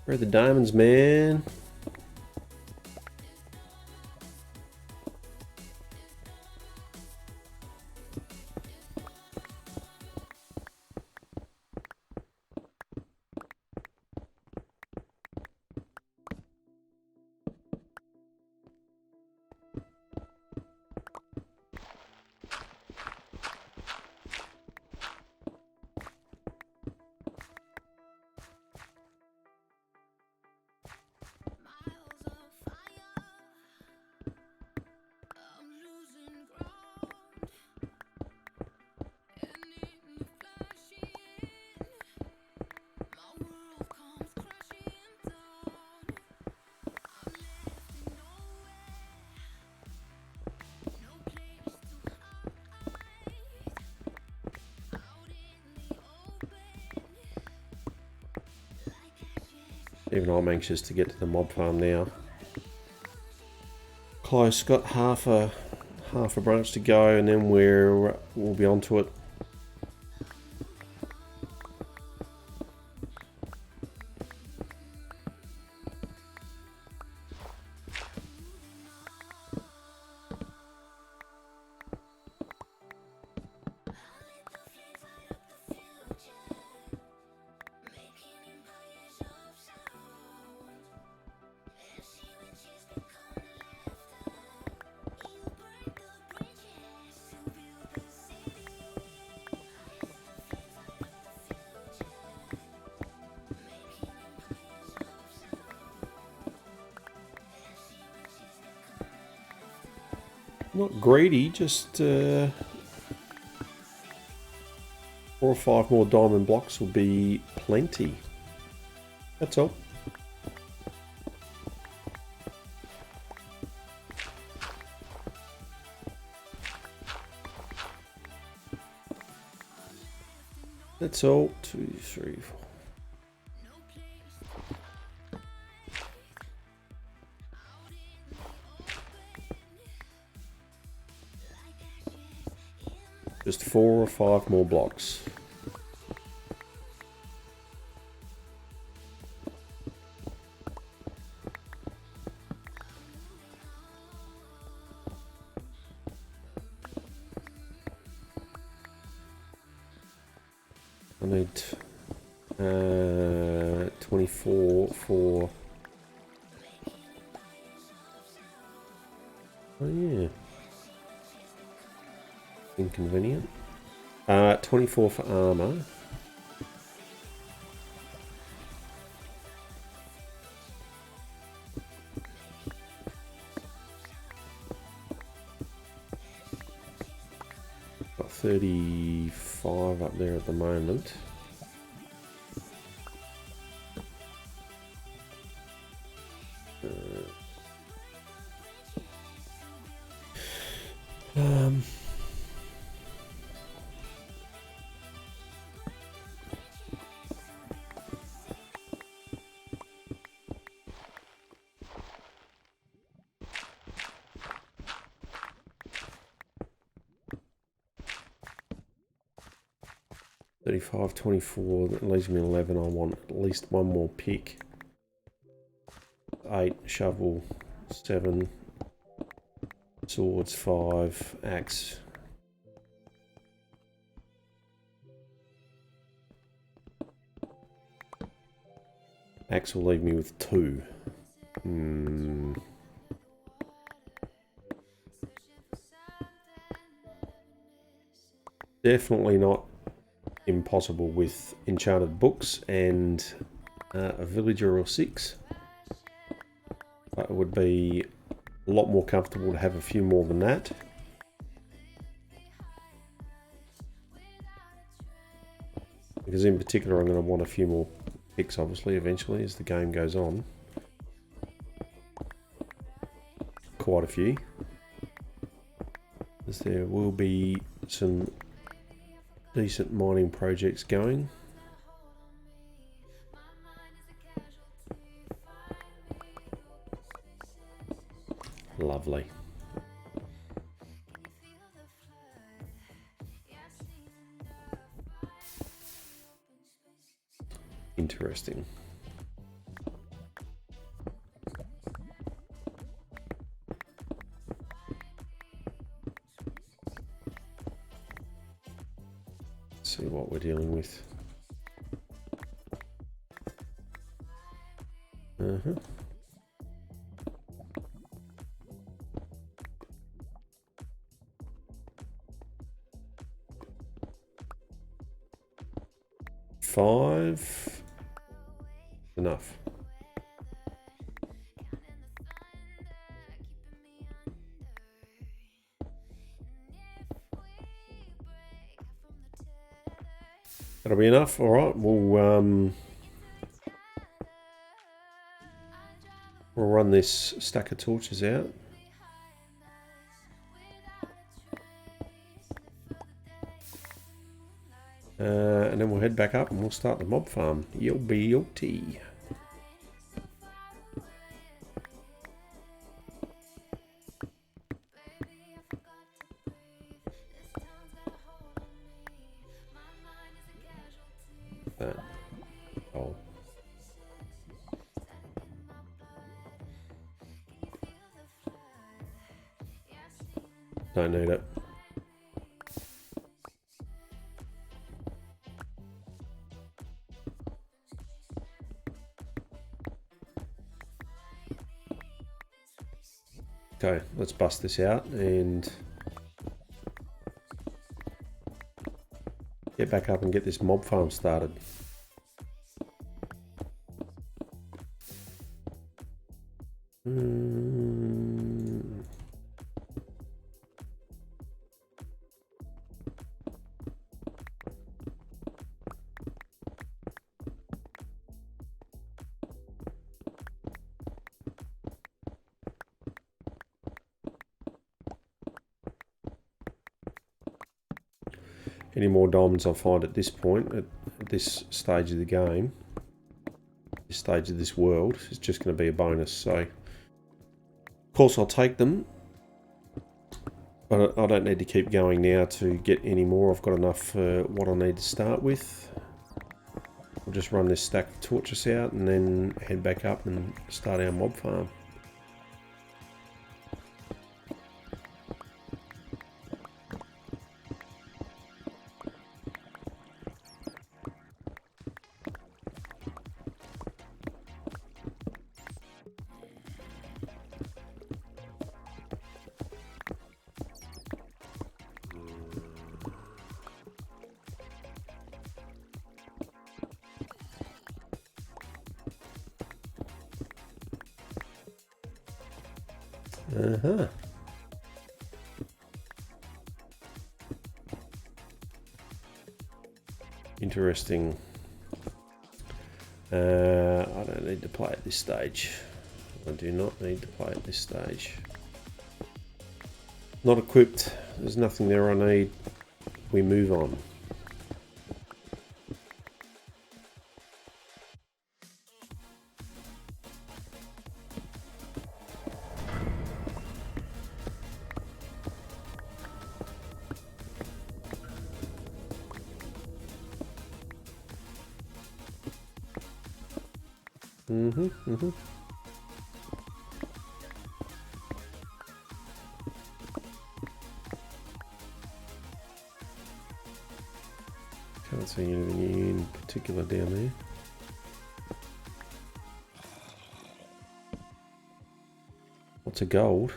Where are the diamonds, man? Even I'm anxious to get to the mob farm now. Close, got half a branch to go, and then we'll be onto it. Not greedy, just 4 or 5 more diamond blocks will be plenty. That's all. That's all. 2, 3, 4. Just 4 or 5 more blocks. I need 24 for... Oh yeah. Inconvenient. 24 for armor. Got 35 up there at the moment. $35, 24, that leaves me 11. I want at least one more pick. 8, shovel, 7, swords, 5, axe. Axe will leave me with 2. Definitely not impossible with Enchanted Books and a villager or 6. But it would be a lot more comfortable to have a few more than that. Because in particular I'm going to want a few more picks obviously eventually as the game goes on. Quite a few. As there will be some decent mining projects going. Lovely. Interesting. Let's see what we're dealing with. Five. Enough. That'll be enough. All right, we'll run this stack of torches out. And then we'll head back up and we'll start the mob farm. You'll be your tea. That. Oh. Don't need it. Okay, let's bust this out and get back up and get this mob farm started. Any more diamonds I find at this point, at this stage of the game, this stage of this world, is just going to be a bonus. So, of course, I'll take them, but I don't need to keep going now to get any more. I've got enough for what I need to start with. I'll just run this stack of torches out and then head back up and start our mob farm. Interesting. I don't need to play at this stage. I do not need to play at this stage. Not equipped. There's nothing there I need. We move on. Can't see anything in particular down there. Lots of gold.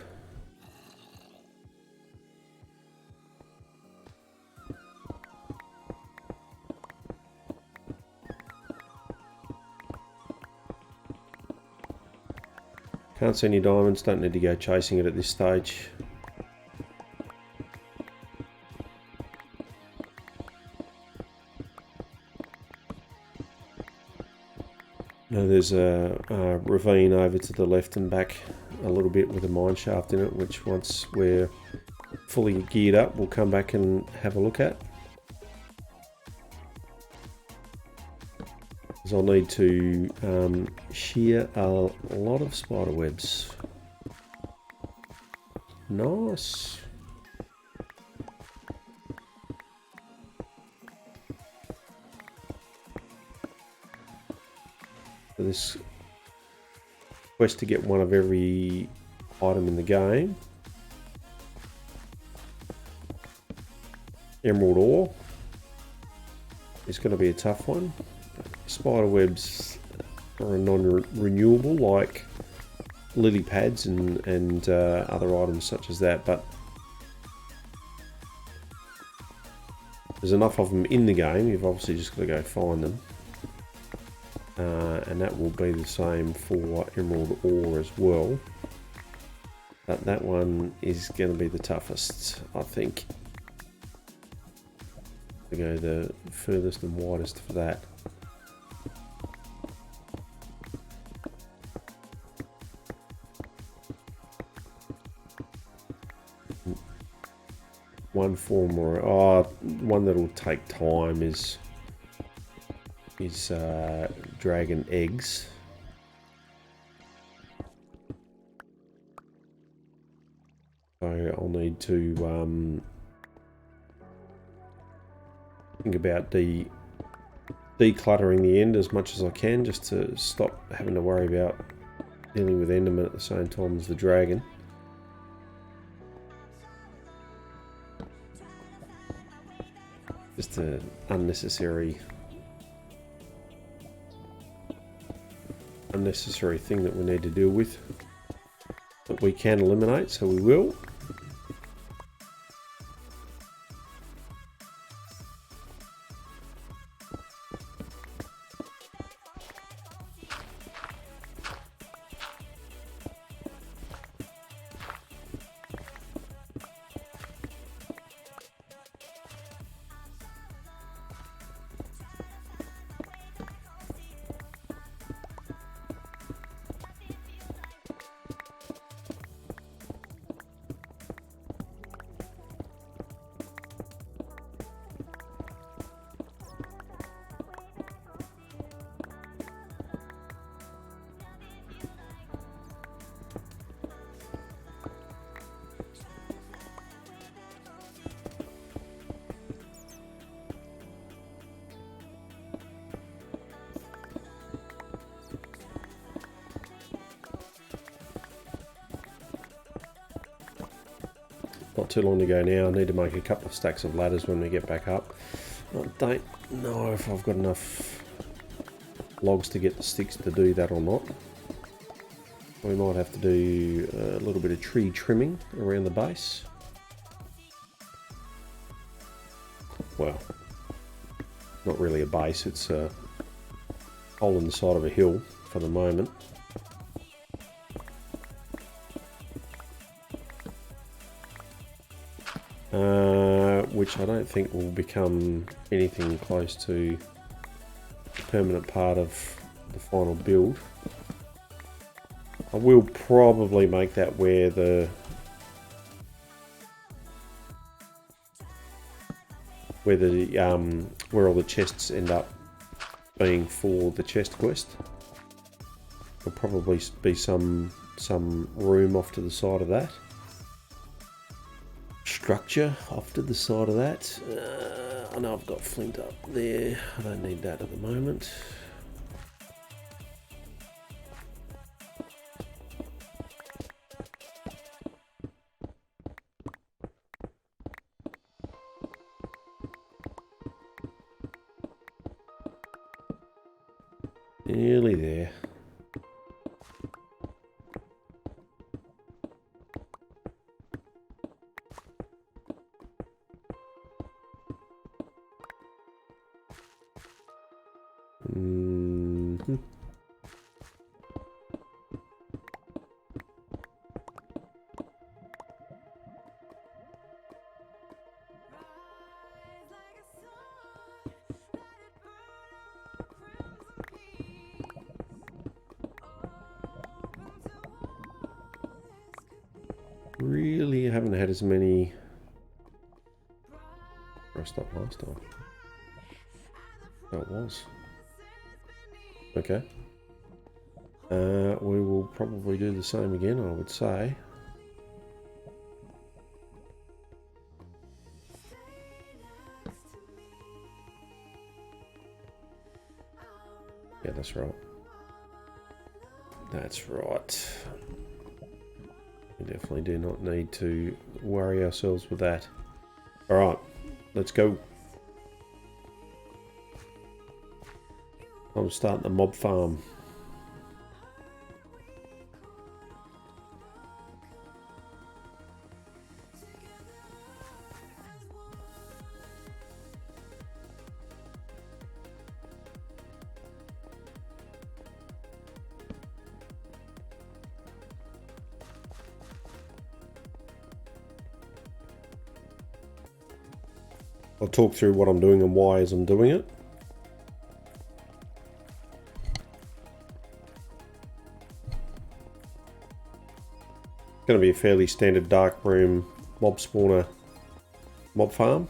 Can't see any diamonds, don't need to go chasing it at this stage. Now there's a ravine over to the left and back a little bit with a mine shaft in it, which once we're fully geared up we'll come back and have a look at. Because I'll need to shear a lot of spider webs. Nice. So this quest to get one of every item in the game. Emerald ore is going to be a tough one. Spider webs are non-renewable like lily pads and other items such as that, but there's enough of them in the game. You've obviously just got to go find them, and that will be the same for emerald ore as well, but that one is going to be the toughest, I think, to go the furthest and widest for that. One form or one that'll take time is dragon eggs. So I'll need to think about decluttering the end as much as I can, just to stop having to worry about dealing with enderman at the same time as the dragon. Just an unnecessary thing that we need to deal with, that we can eliminate, so we will. Not too long to go now. I need to make a couple of stacks of ladders when we get back up. I don't know if I've got enough logs to get the sticks to do that or not. We might have to do a little bit of tree trimming around the base. Well, not really a base, it's a hole in the side of a hill for the moment. Which I don't think will become anything close to a permanent part of the final build. I will probably make that where where all the chests end up being for the chest quest. There'll probably be some room off to the side of that. Structure off to the side of that. I know I've got flint up there. I don't need that at the moment. Nearly there. Really haven't had as many. I stopped last time. Oh, it was. Okay. We will probably do the same again, I would say. Yeah, that's right. That's right. We definitely do not need to worry ourselves with that. Alright, let's go. I'm starting the mob farm. I'll talk through what I'm doing and why as I'm doing it. It's going to be a fairly standard dark room mob spawner mob farm.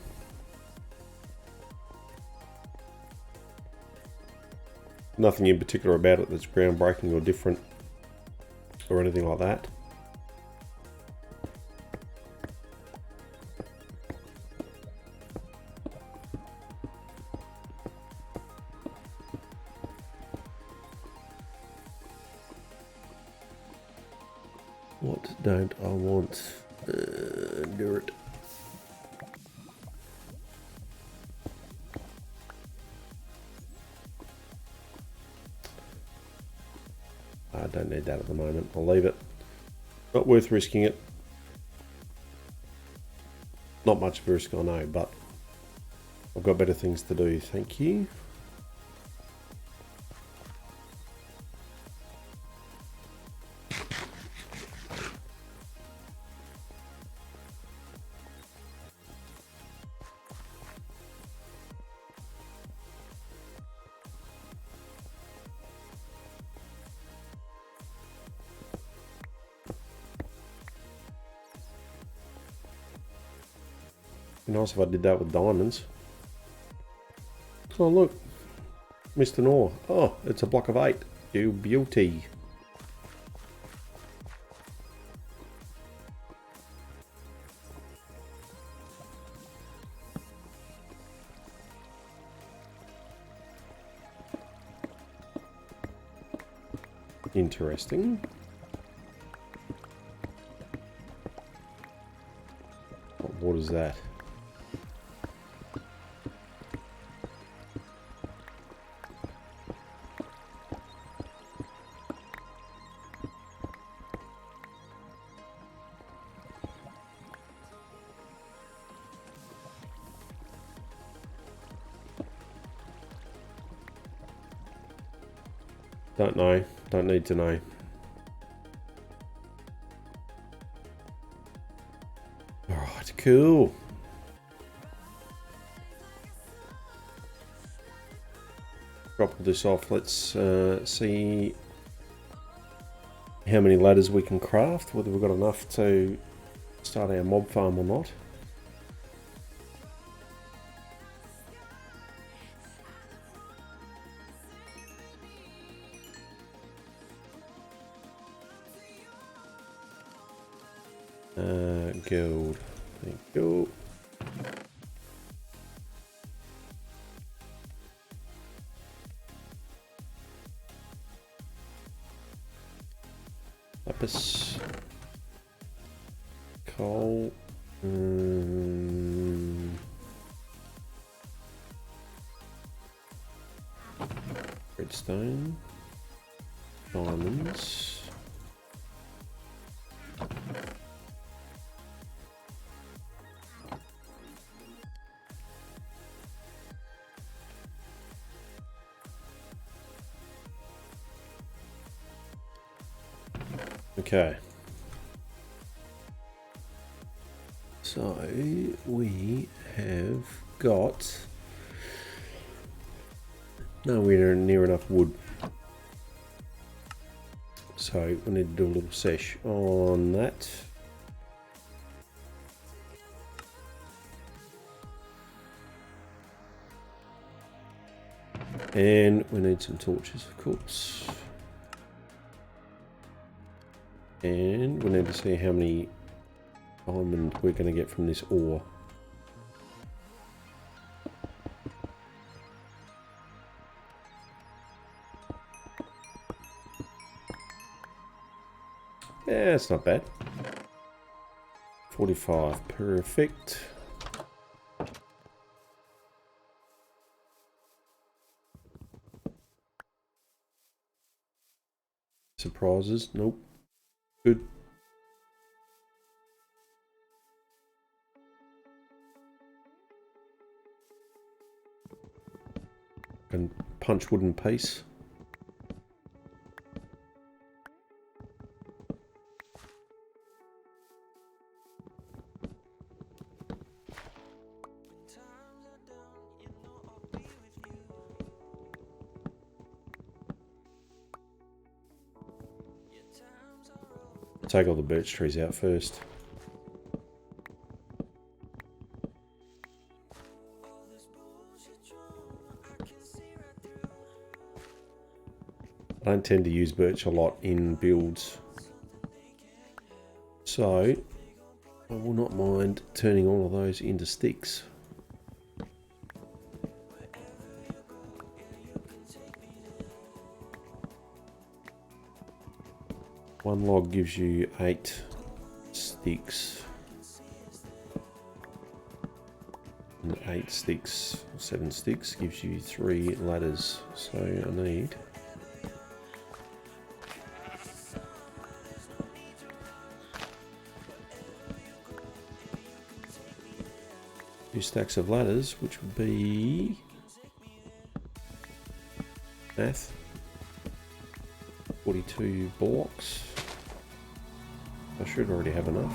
Nothing in particular about it that's groundbreaking or different or anything like that. What don't I want? Do it. I don't need that at the moment. I'll leave it. Not worth risking it. Not much of a risk, I know, but I've got better things to do. Thank you. Be nice if I did that with diamonds. Oh look, Mr. Nor. Oh, it's a block of 8. You beauty. Interesting. What is that? Don't know. Don't need to know. Alright, cool. Drop this off. Let's see how many ladders we can craft, whether we've got enough to start our mob farm or not. Gold. Thank you. Lapis. Coal. Redstone. Diamonds. Okay. So we have got nowhere near enough wood. So we need to do a little sesh on that. And we need some torches, of course. And we need to see how many diamond we're going to get from this ore. Yeah, it's not bad. 45, perfect. Surprises? Nope. Good. And punch wooden piece. Take all the birch trees out first. I don't tend to use birch a lot in builds, so I will not mind turning all of those into sticks. One log gives you 8 sticks. And 8 sticks, 7 sticks gives you 3 ladders. So I need 2 stacks of ladders, which would be math. 42 blocks. I should already have enough.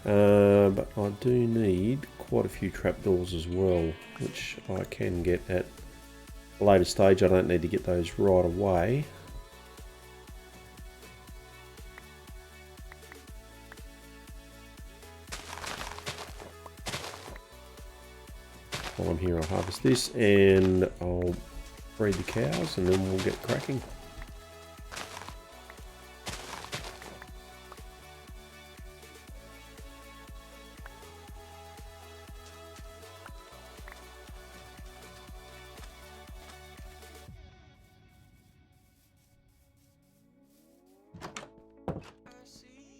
But I do need quite a few trapdoors as well, which I can get at a later stage. I don't need to get those right away. While I'm here, I'll harvest this and I'll breed the cows and then we'll get cracking.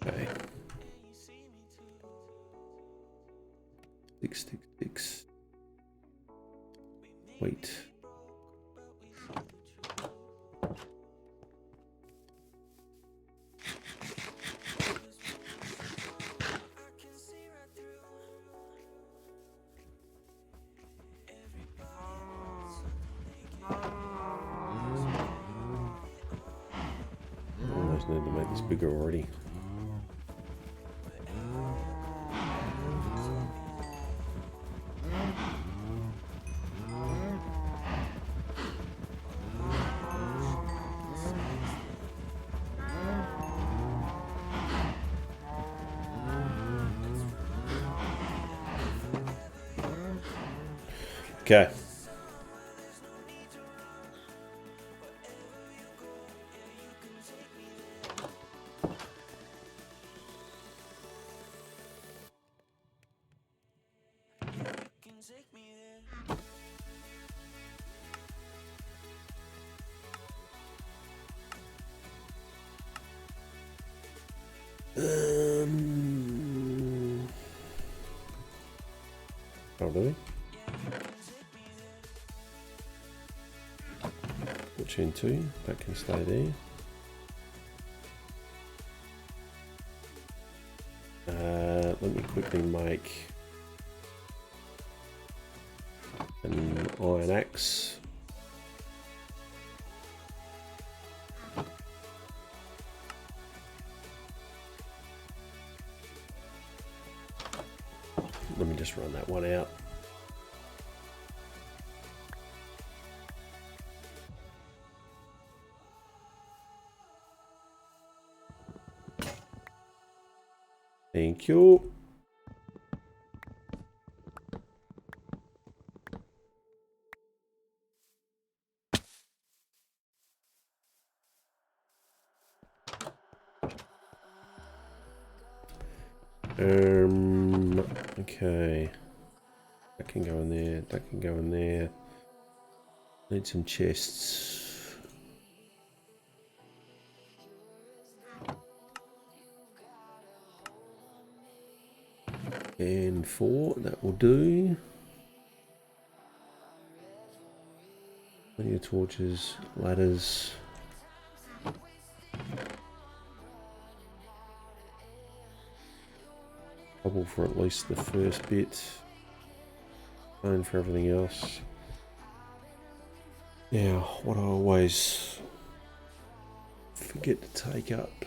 Okay. Six. Wait. Almost need to make this bigger already. Okay. Oh, really? Put you in 2, that can stay there. Let me quickly make an iron axe. let me just run that one out. Thank you. Okay. That can go in there. That can go in there. Need some chests. And 4, that will do. Plenty of torches, ladders. Cobble for at least the first bit. Stone for everything else. Now, what I always forget to take up.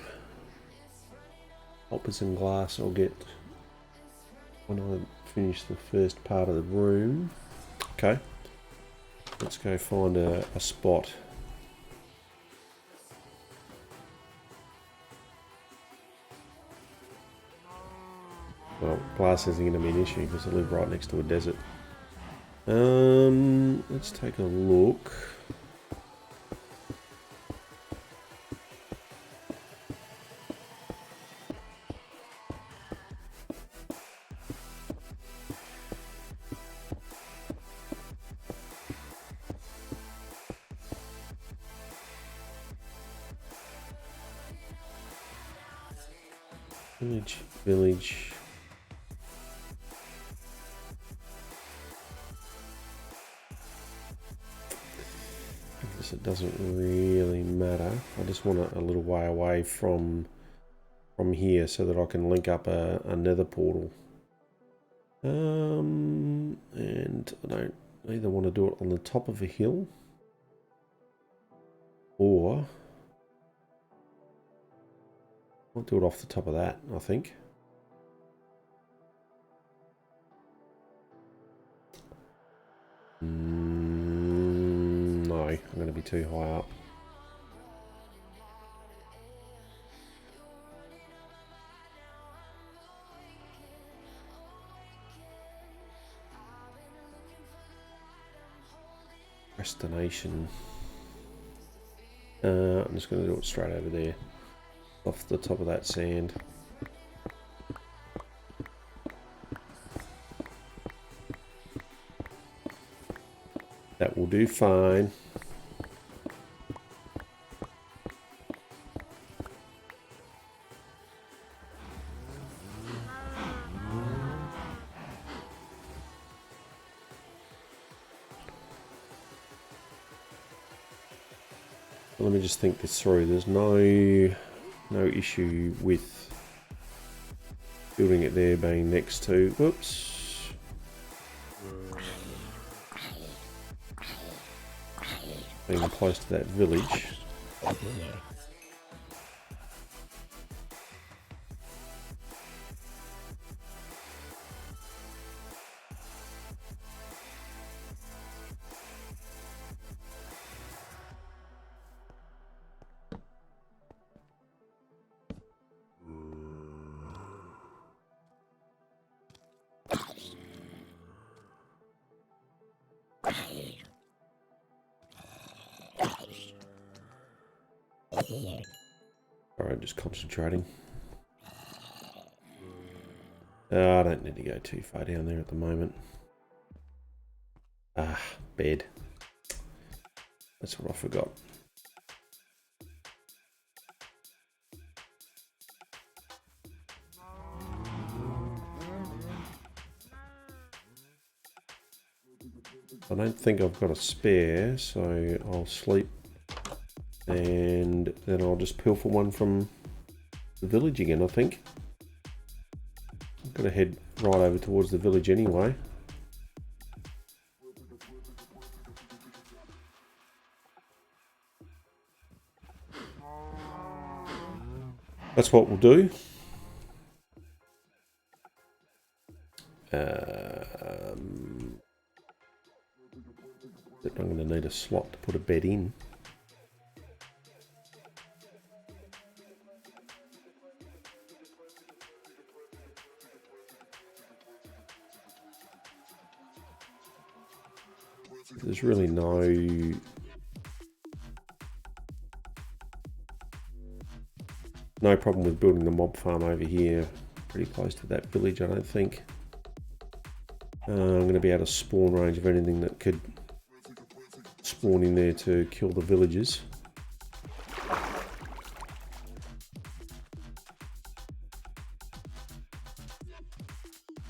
Hoppers and glass I'll get when I finish the first part of the room. Okay. Let's go find a spot. Well, glass isn't going to be an issue because I live right next to a desert. Let's take a look. Village. I guess it doesn't really matter. I just want it a little way away from here so that I can link up a nether portal. And I don't either want to do it on the top of a hill or I'll do it off the top of that, I think. No, I'm going to be too high up. Destination. I'm just going to do it straight over there, off the top of that sand. That will do fine. Let me just think this through. There's no issue with building it there being next to, whoops, being close to that village. Alright, just concentrating. I don't need to go too far down there at the moment. Ah, bed. That's what I forgot. I don't think I've got a spare, so I'll sleep and then I'll just pilfer one from the village again, I think. I'm going to head right over towards the village anyway. That's what we'll do. need a slot to put a bed in. There's really no problem with building the mob farm over here. Pretty close to that village, I don't think. I'm going to be out of spawn range of anything that could spawn in there to kill the villagers.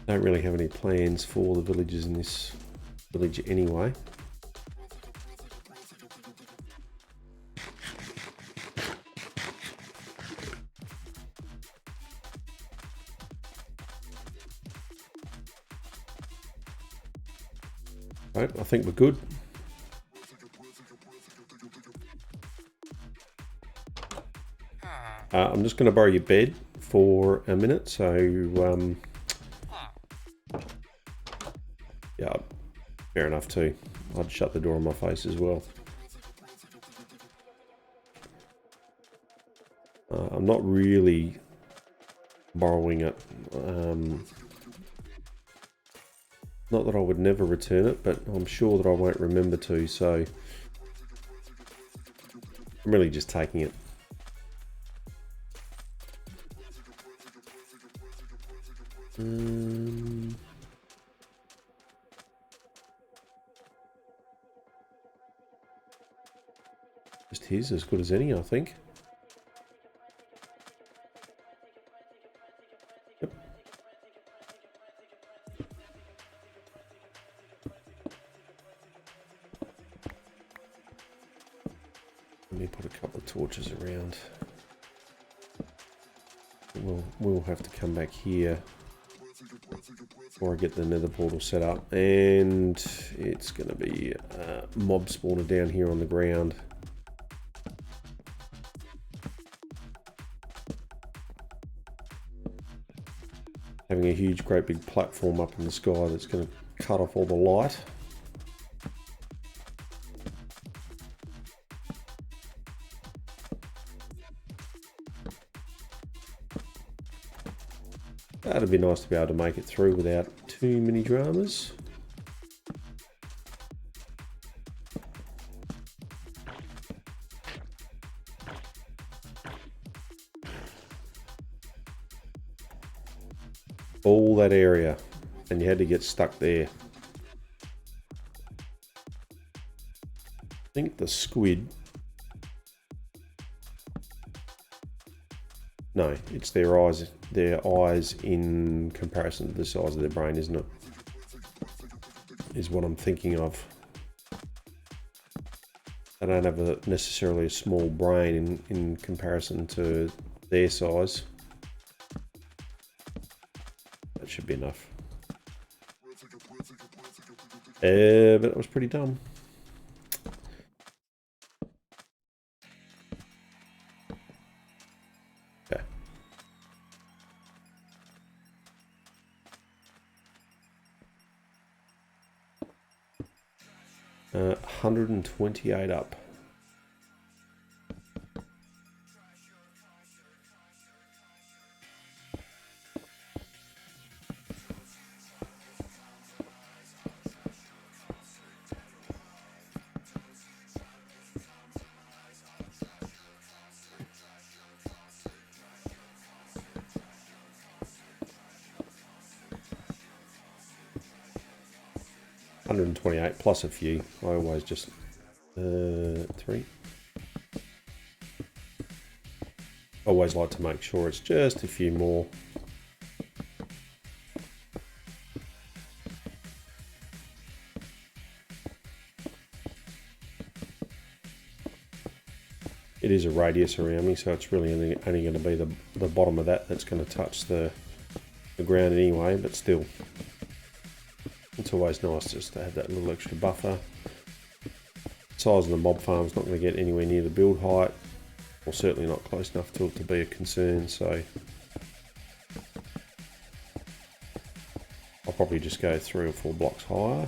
Don't really have any plans for the villagers in this village anyway. Right, I think we're good. I'm just going to borrow your bed for a minute, so yeah, fair enough too. I'd shut the door on my face as well. I'm not really borrowing it. Not that I would never return it, but I'm sure that I won't remember to, so I'm really just taking it. Just his, as good as any, I think. Yep. Let me put a couple of torches around. We'll have to come back here before I get the nether portal set up, and it's going to be a mob spawner down here on the ground. Having a huge, great big platform up in the sky that's going to cut off all the light. That'd be nice to be able to make it through without too many dramas. All that area, and you had to get stuck there. I think the squid... No, it's their eyes in comparison to the size of their brain, isn't it? Is what I'm thinking of. They don't have necessarily a small brain in comparison to their size. That should be enough. But it was pretty dumb. Okay. Uh, 128 up. $128 plus a few. I always just 3. Always like to make sure it's just a few more. It is a radius around me, so it's really only going to be the bottom of that that's going to touch the ground anyway, but still. It's always nice just to have that little extra buffer. The size of the mob farm is not going to get anywhere near the build height, or certainly not close enough to it to be a concern, so I'll probably just go 3 or 4 blocks higher.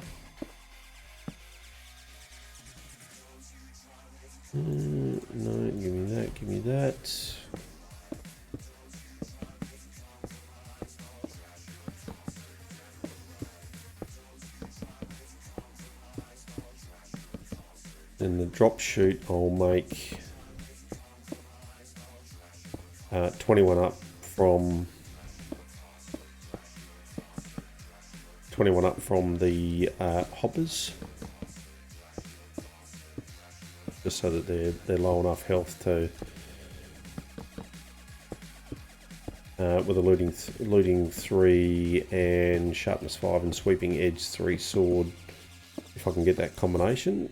No, give me that, give me that. Then the drop chute I'll make 21 up from the hoppers, just so that they're low enough health to with a looting 3 and sharpness 5 and sweeping edge 3 sword. If I can get that combination,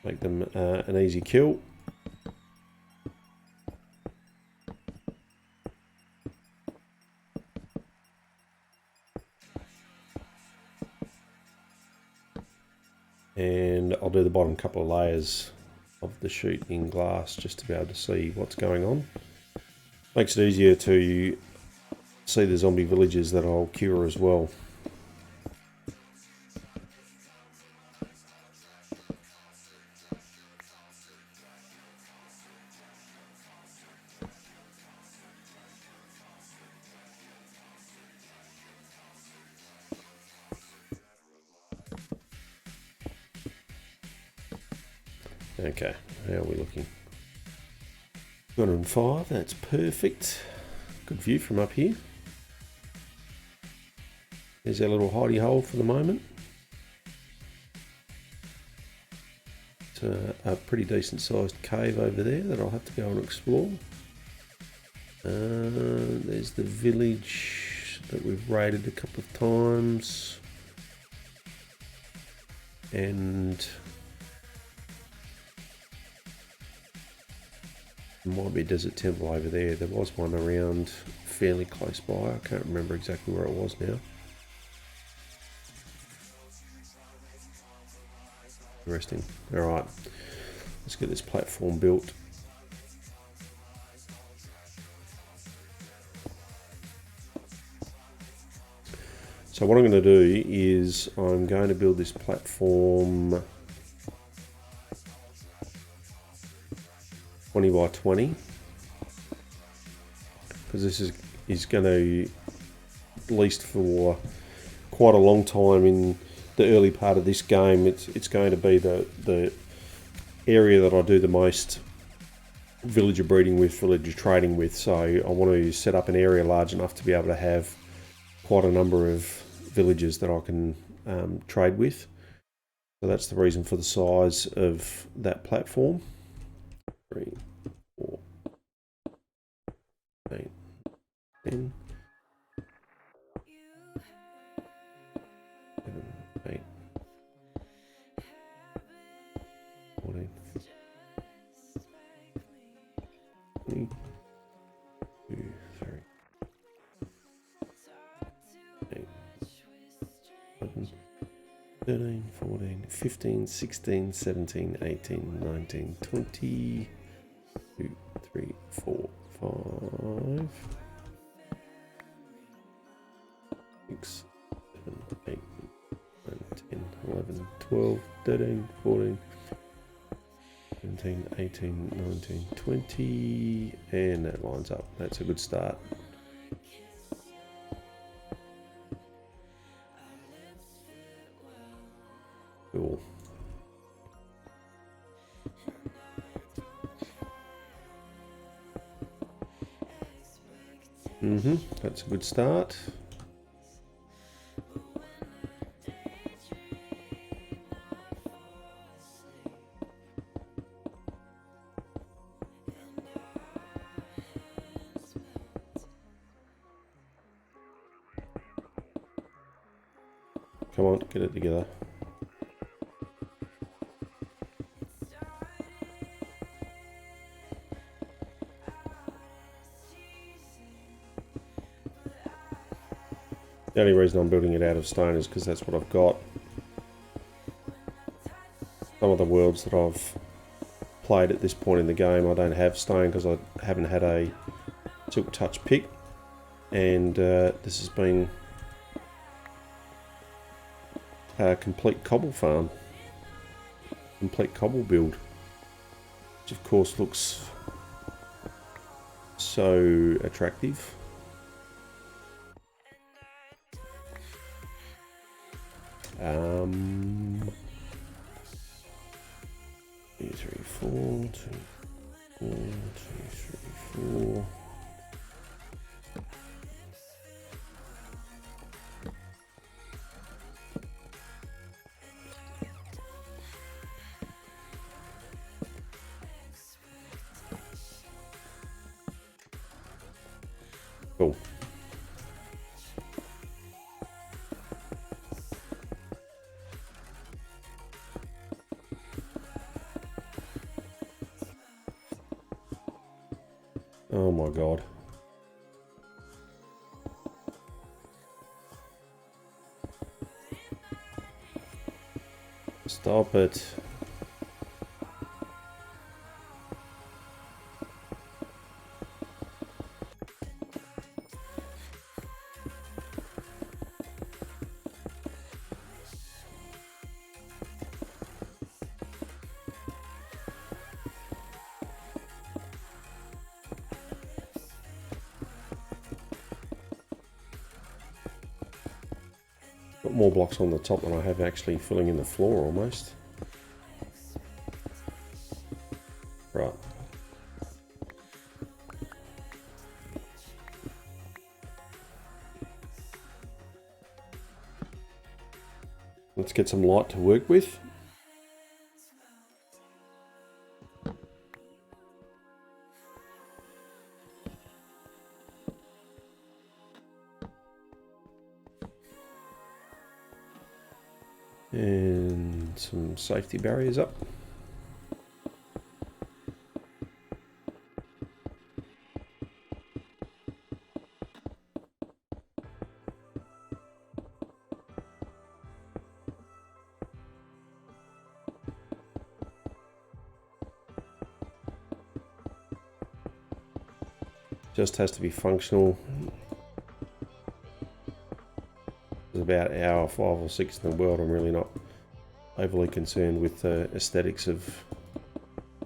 make them an easy kill. And I'll do the bottom couple of layers of the chute in glass just to be able to see what's going on. Makes it easier to see the zombie villages that I'll cure as well. Okay, how are we looking? 205, that's perfect. Good view from up here. There's our little hidey hole for the moment. It's a pretty decent sized cave over there that I'll have to go and explore. There's the village that we've raided a couple of times. And there might be a desert temple over there. There was one around fairly close by. I can't remember exactly where it was now. Interesting. Alright, let's get this platform built. So what I'm going to do is I'm going to build this platform 20 by 20, because this is going to, at least for quite a long time in the early part of this game, it's going to be the area that I do the most villager breeding with, villager trading with. So I want to set up an area large enough to be able to have quite a number of villages that I can trade with. So that's the reason for the size of that platform. 3, 4, 8, 10, 11, 8, 14, 20, 2, 3, 8, 11, 13, 14, 15, 16, 17, 18, 19, 20, 2, 3, 4, 5, 6, 7, 8, 9, 10, 11, 12, 13, 14, 17, 18, 19, 20, and that lines up. That's a good start. Cool. That's a good start. Come on, get it together. The only reason I'm building it out of stone is because that's what I've got. Some of the worlds that I've played at this point in the game, I don't have stone because I haven't had a Silk Touch pick, and this has been a complete cobble farm, complete cobble build. which of course looks so attractive. Two, three, four, two, three, four. Cool. Oh my god. Stop it. Got more blocks on the top than I have actually filling in the floor almost. Right. Let's get some light to work with. And some safety barriers up. Just has to be functional. There's about hour 5 or 6 in the world. I'm really not overly concerned with the aesthetics of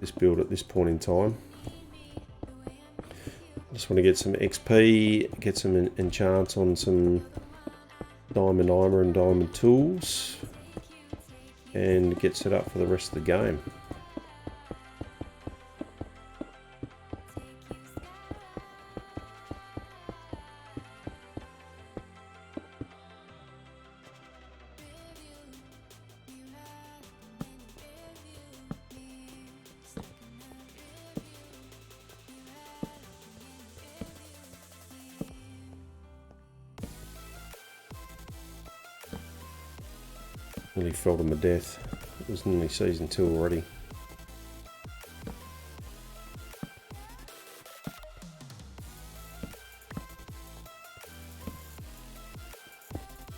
this build at this point in time. Just want to get some XP, get some enchants on some diamond armor and diamond tools, and get set up for the rest of the game. Nearly fell to my death. It was nearly season 2 already.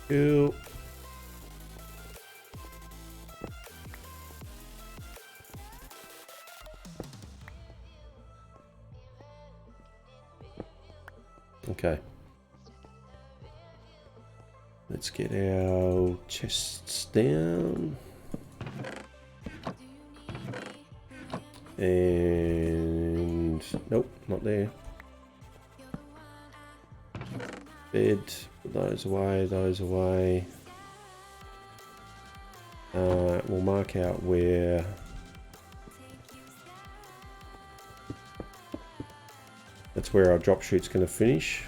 Cool. Okay. Let's get our chests down. And nope, not there. Bed, put those away, those away. We'll mark out where that's where our drop shoot's going to finish.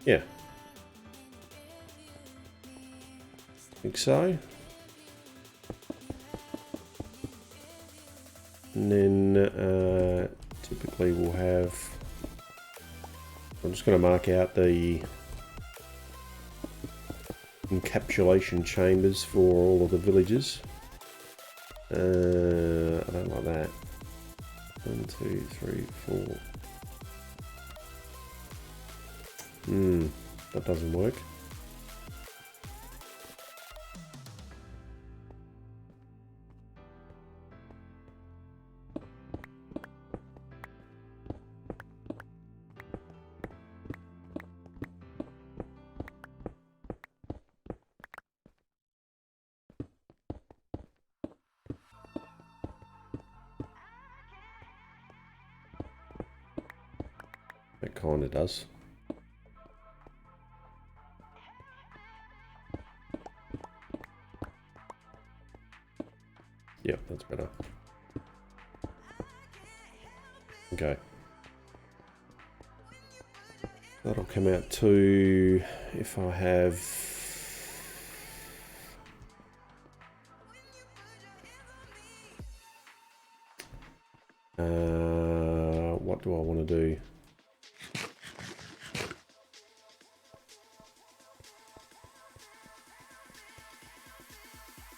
Yeah, I think so. And then typically we'll have, I'm just going to mark out the encapsulation chambers for all of the villages. I don't like that. 1, 2, 3, 4. That doesn't work. kind of does. Yep, that's better. Okay. That'll come out to, if I have... what do I want to do?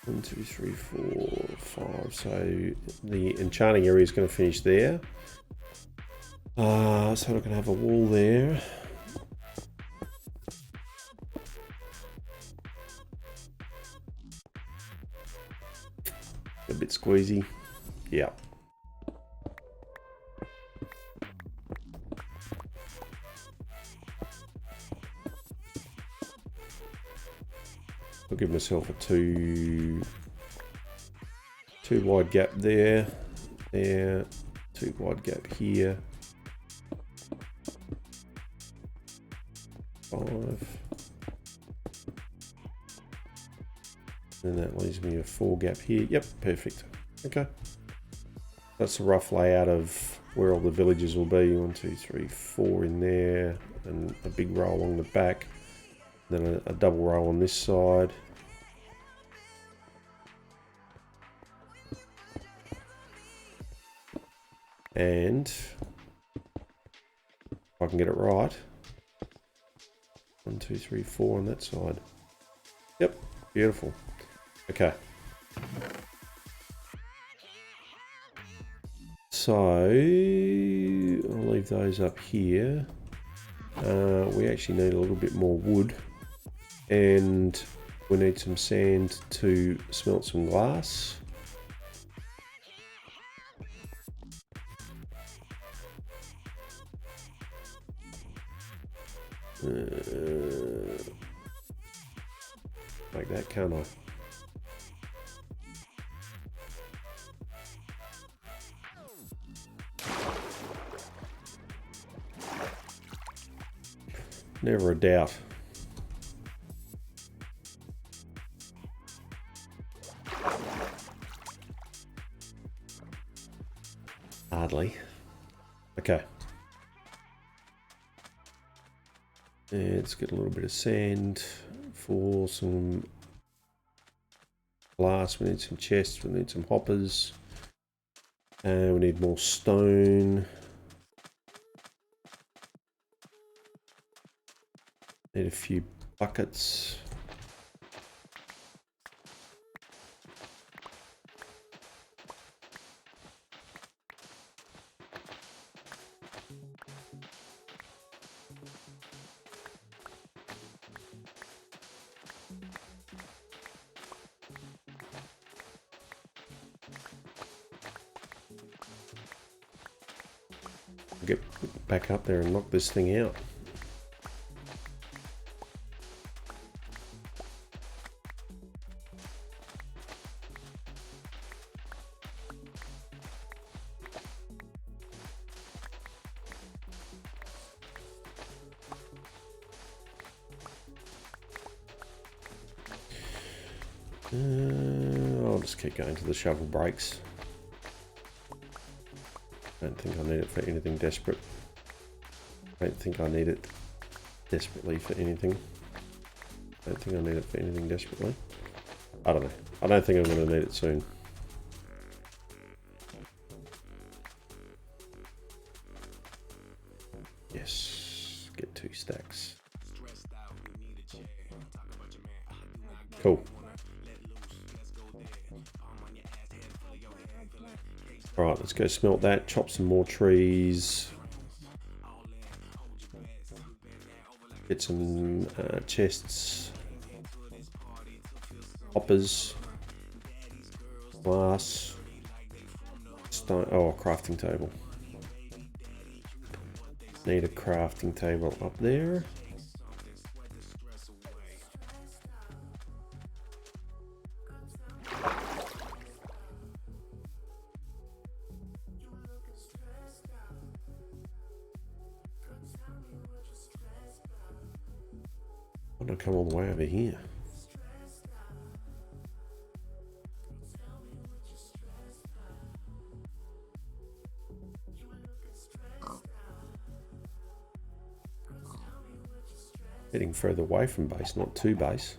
One, two, three, four, five. So the enchanting area is going to finish there. So we're going to have a wall there. A bit squeezy. Yeah. I'll give myself a two wide gap there, two wide gap here, 5, and that leaves me a 4 gap here. Yep, perfect. Okay, that's a rough layout of where all the villages will be. 1, 2, 3, 4 in there, and a big row along the back. Then a double row on this side. And if I can get it right, 1, 2, 3, 4 on that side. Yep, beautiful. Okay. So I'll leave those up here. We actually need a little bit more wood. And we need some sand to smelt some glass. Like that, can't I? Never a doubt. Hardly. Okay. And let's get a little bit of sand for some glass. We need some chests, we need some hoppers. And we need more stone. Need a few buckets. Get back up there and knock this thing out. I'll just keep going to the shovel breaks. Don't think I need it for anything desperate. Don't think I need it desperately for anything. Don't think I need it for anything desperately. I don't know. I don't think I'm going to need it soon. Yes. Get 2 stacks. Cool. Alright, let's go smelt that, chop some more trees. Get some chests, hoppers, glass, stone, oh, a crafting table. Need a crafting table up there. Can't come all the way over here. Getting further away from base, not to base.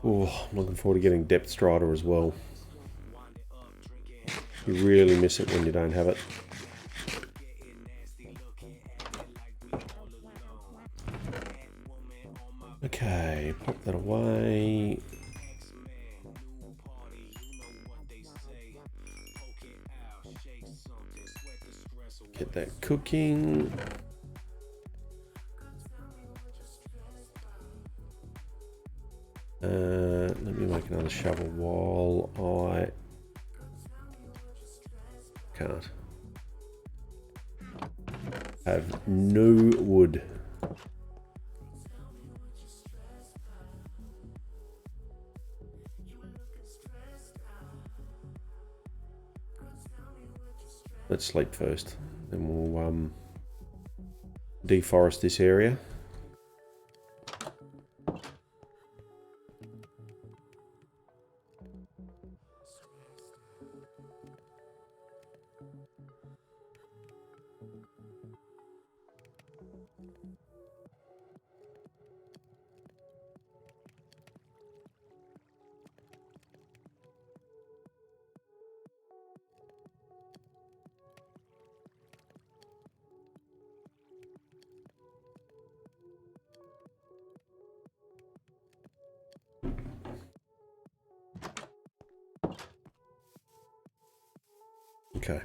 Oh, I'm looking forward to getting Depth Strider as well. You really miss it when you don't have it. Okay, pop that away. Get that cooking. Let me make another shovel while I can't. Have no wood. Let's sleep first, then we'll deforest this area. Okay.